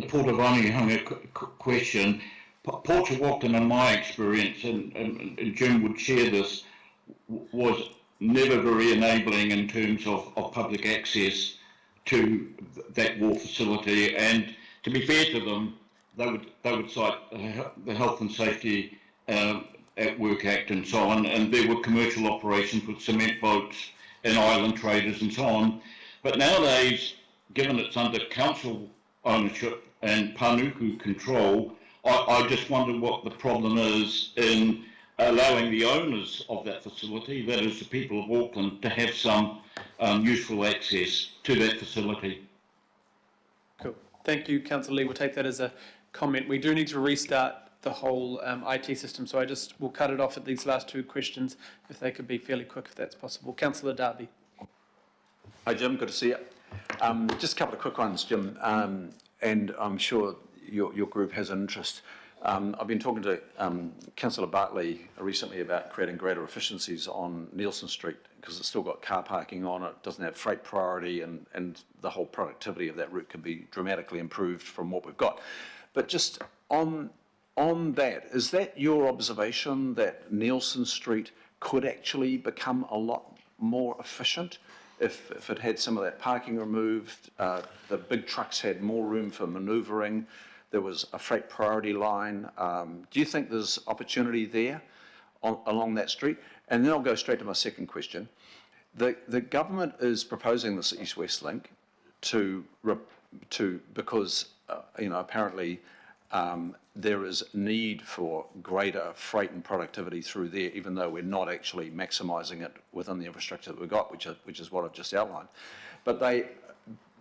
Port of Rangihanga question. Port of Auckland, in my experience, and Jim would share this, was never very enabling in terms of public access to that wharf facility. And to be fair to them, they would cite the Health and Safety at Work Act and so on, and there were commercial operations with cement boats and island traders and so on. But nowadays, given it's under council ownership and Panuku control, I just wonder what the problem is in allowing the owners of that facility, that is the people of Auckland, to have some useful access to that facility. cool. Thank you, Councillor Lee. We'll take that as a comment. We do need to restart the whole IT system, so we'll cut it off at these last two questions, if they could be fairly quick, if that's possible. Councillor Darby. Hi, Jim. Good to see you. Just a couple of quick ones, Jim, and I'm sure your group has an interest. I've been talking to Councillor Bartley recently about creating greater efficiencies on Nielsen Street, because it's still got car parking on it, doesn't have freight priority, and the whole productivity of that route can be dramatically improved from what we've got. But just on that, is that your observation that Nielsen Street could actually become a lot more efficient if it had some of that parking removed, the big trucks had more room for manoeuvring, there was a freight priority line? Do you think there's opportunity there along that street? And then I'll go straight to my second question. The government is proposing this East-West link because apparently there is need for greater freight and productivity through there, even though we're not actually maximising it within the infrastructure that we've got, which is what I've just outlined. But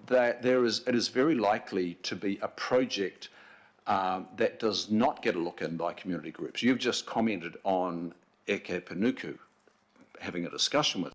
that it is very likely to be a project that does not get a look in by community groups. You've just commented on Eke Panuku having a discussion with.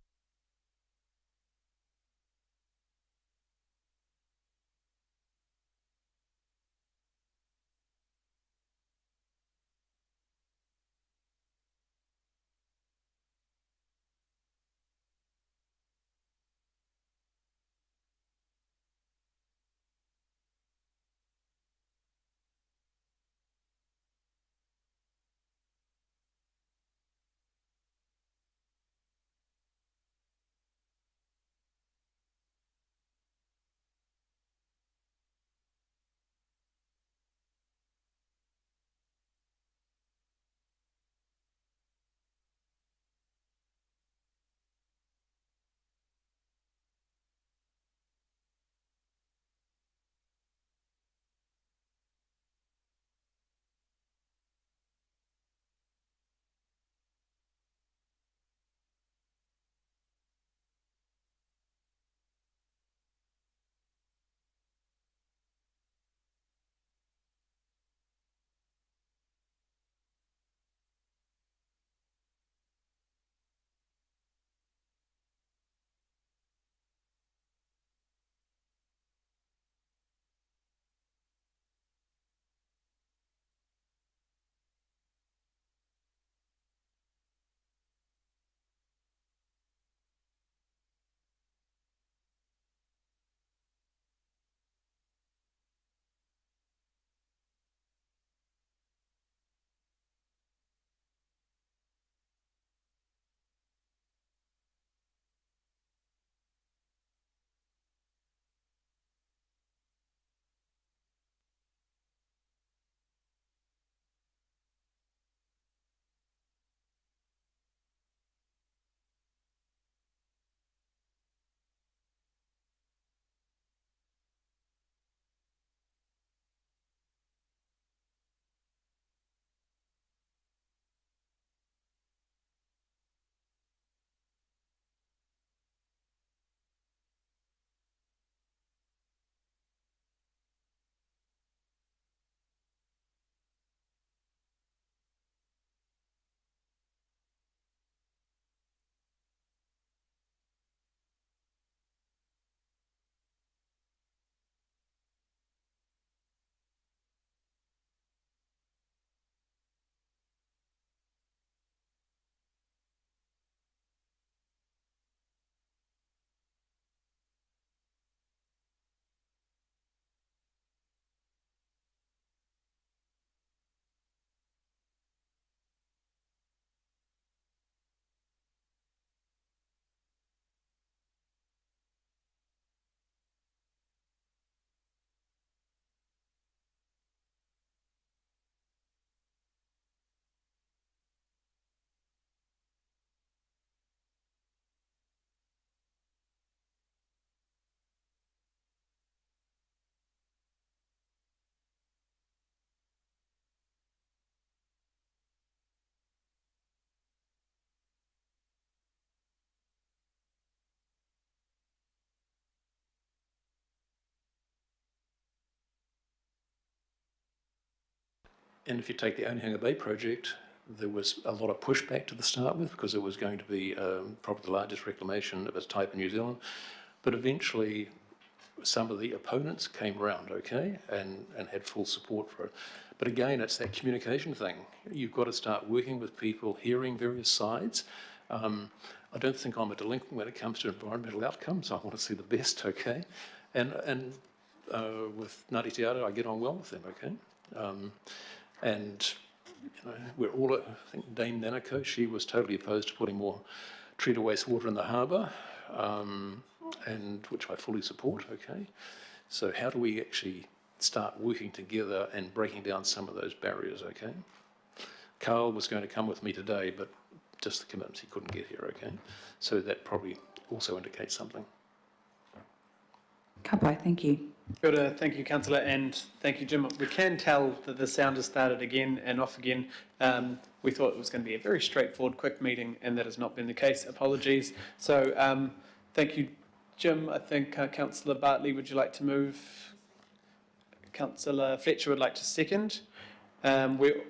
And if you take the Onehunga Bay project, there was a lot of pushback to the start with because it was going to be probably the largest reclamation of its type in New Zealand. But eventually, some of the opponents came around, okay, and had full support for it. But again, it's that communication thing. You've got to start working with people, hearing various sides. I don't think I'm a delinquent when it comes to environmental outcomes. I want to see the best, okay? And with Ngāti Te Ara, I get on well with them, okay? And you know, we're all, I think Dame Nanako, she was totally opposed to putting more treated wastewater in the harbour, and which I fully support, okay? So how do we actually start working together and breaking down some of those barriers, okay? Carl was going to come with me today, but just the commitments, he couldn't get here, okay? So that probably also indicates something. Kapai, thank you. Kia ora, thank you, Councillor, and thank you, Jim. We can tell that the sound has started again and off again. We thought it was going to be a very straightforward, quick meeting, and that has not been the case. Apologies. So thank you, Jim, I think Councillor Bartley, would you like to move? Councillor Fletcher would like to second. We're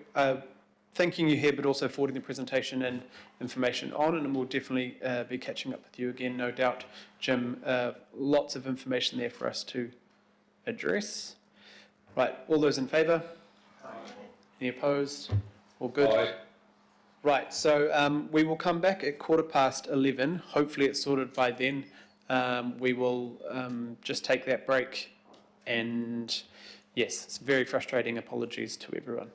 thanking you here, but also forwarding the presentation and information on, and we'll definitely be catching up with you again, no doubt. Jim, lots of information there for us to address. Right, all those in favour? Any opposed? All good? Aye. Right, so we will come back at 11:15. Hopefully it's sorted by then. We will just take that break, and yes, it's very frustrating. Apologies to everyone.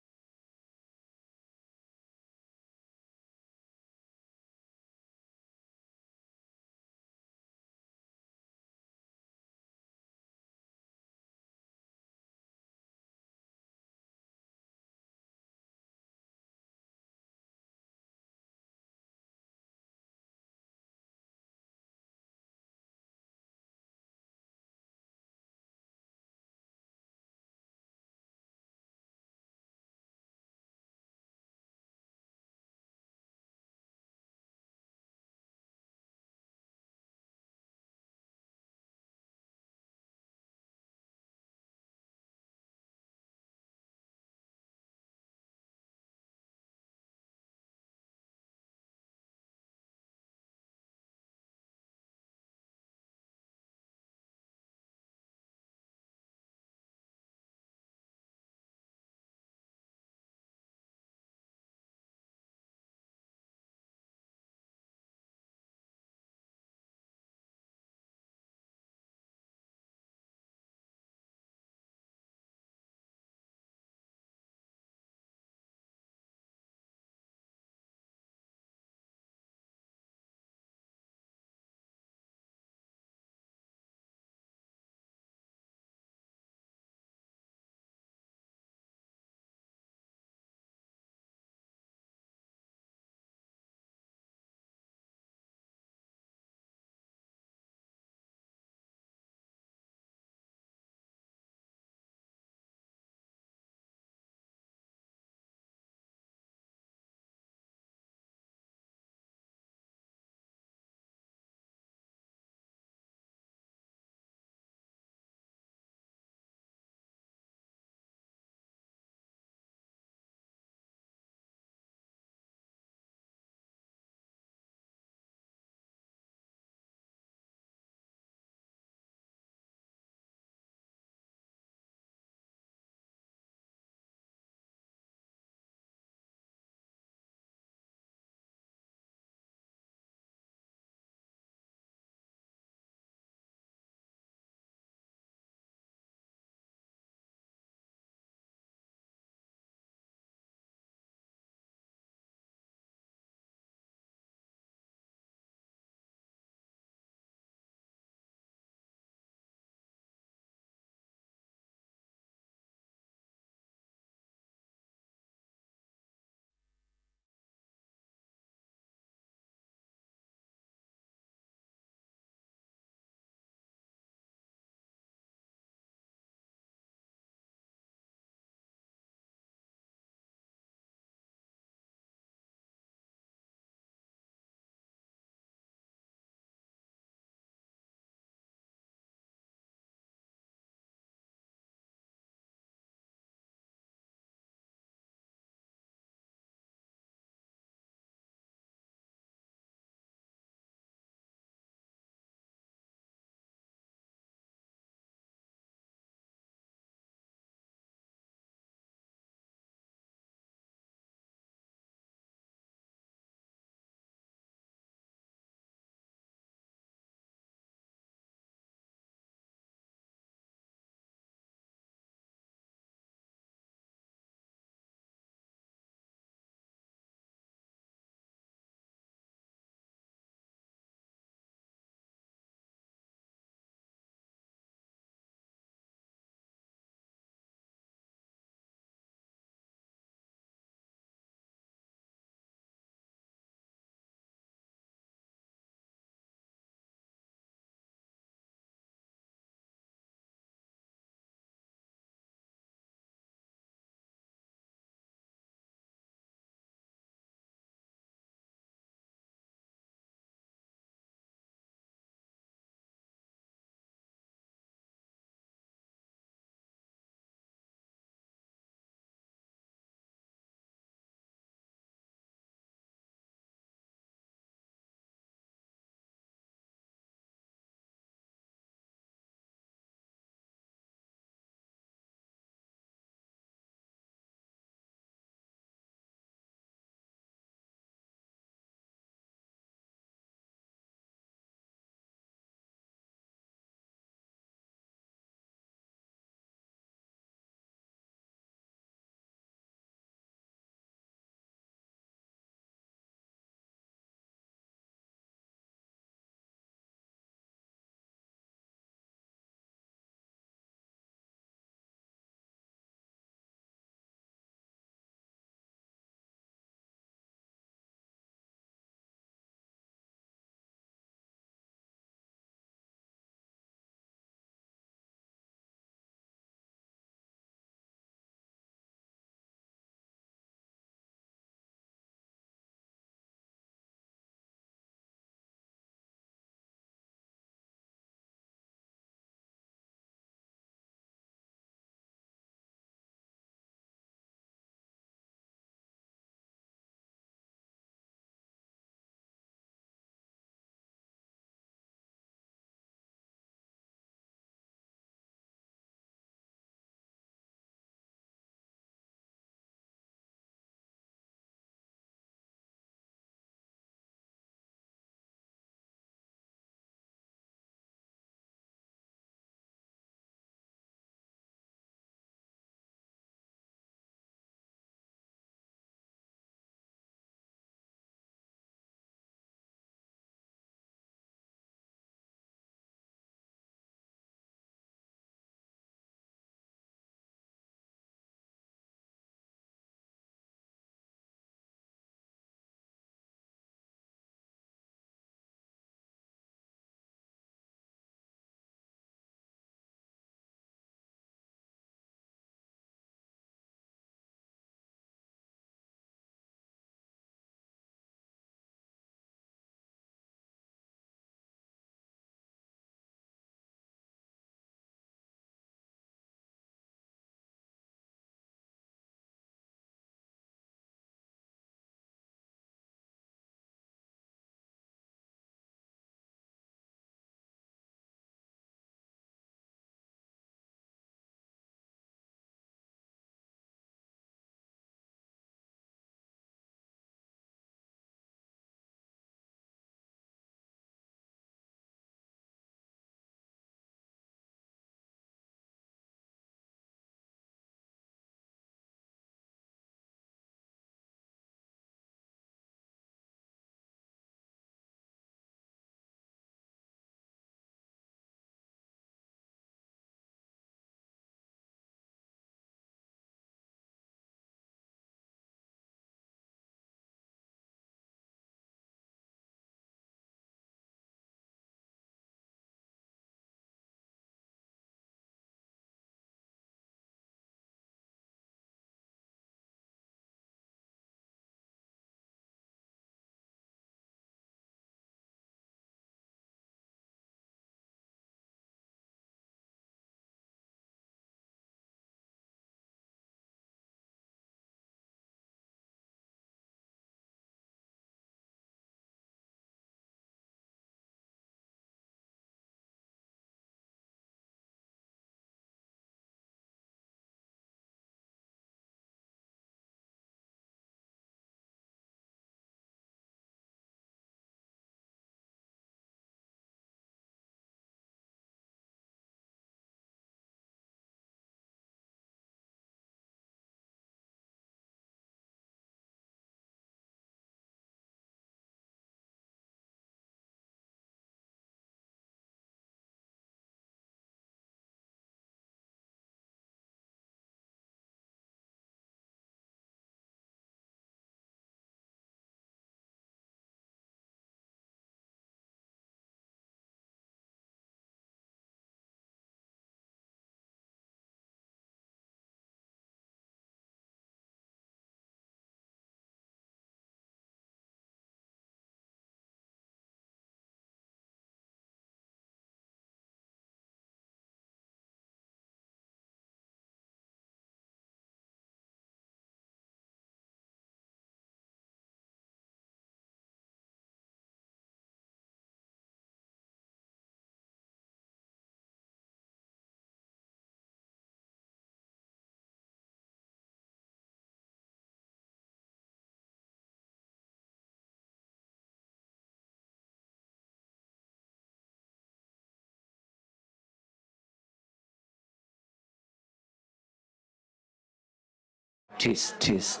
Test, test.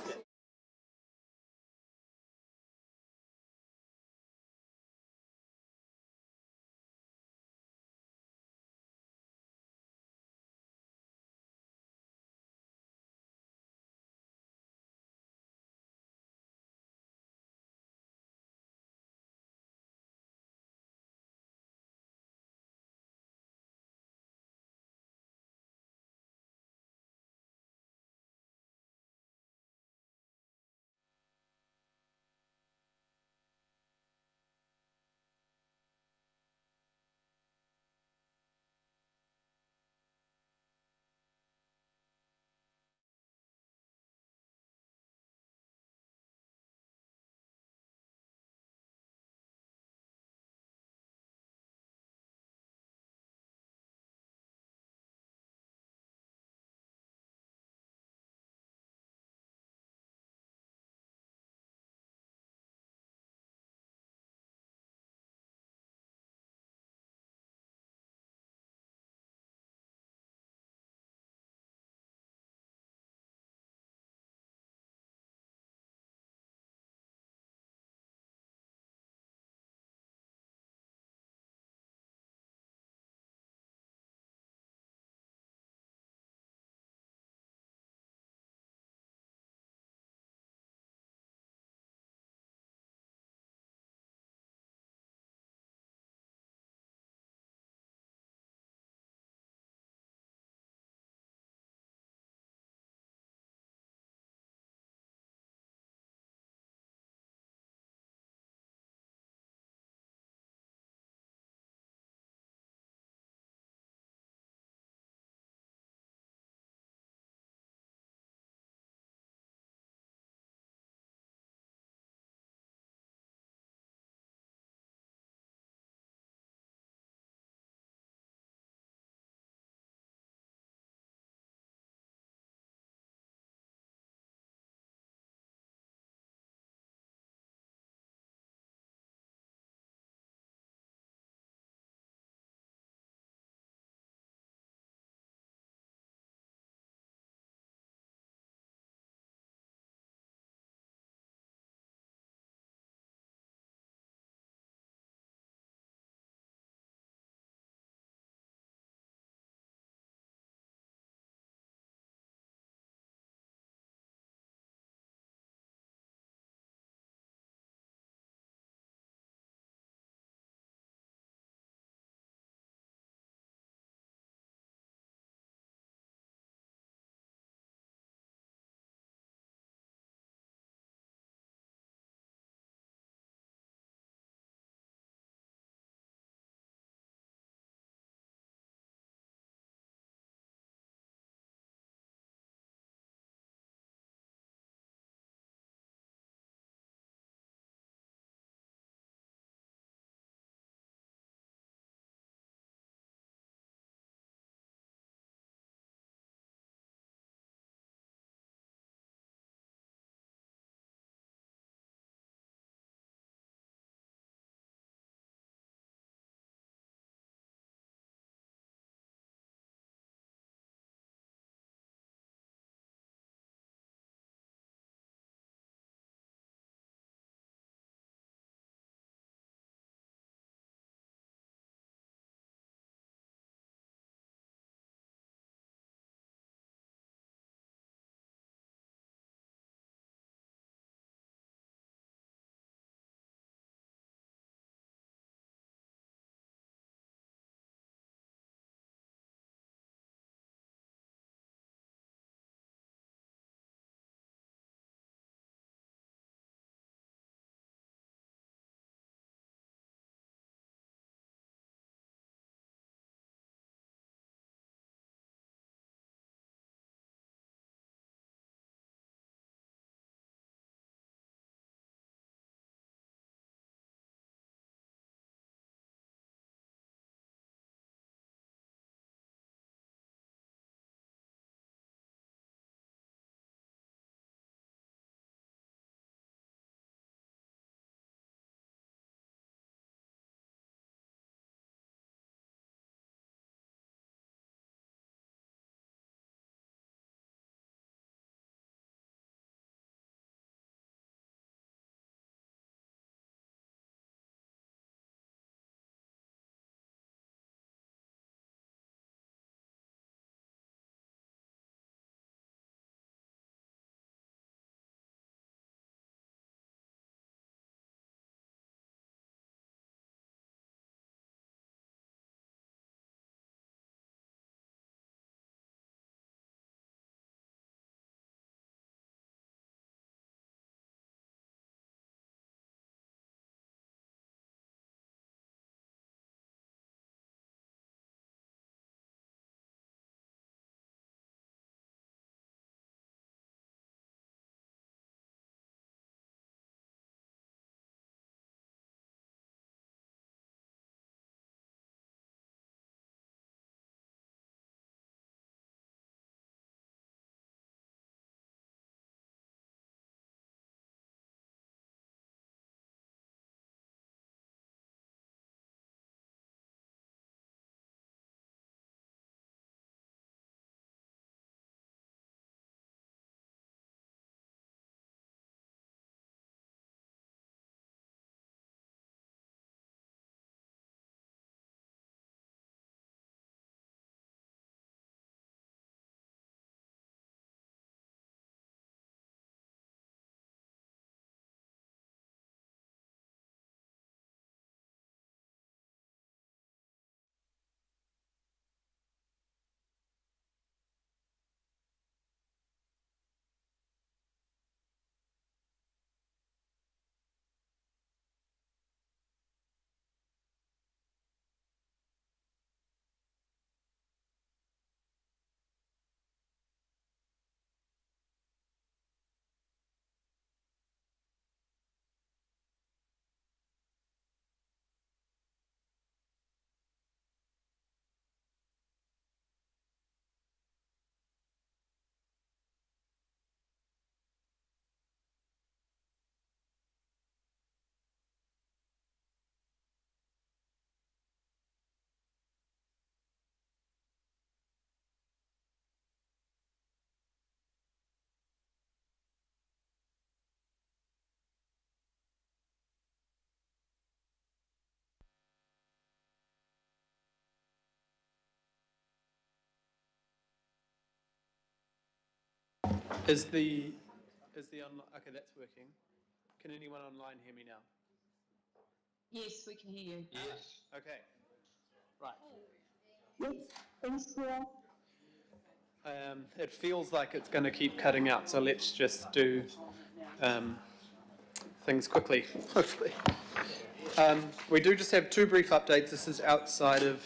Is the okay, that's working. Can anyone online hear me now? Yes, we can hear you. Yes. Okay. Right. Yes, thanks, Chair. It feels like it's going to keep cutting out, so let's just do things quickly, hopefully. We do just have two brief updates. This is outside of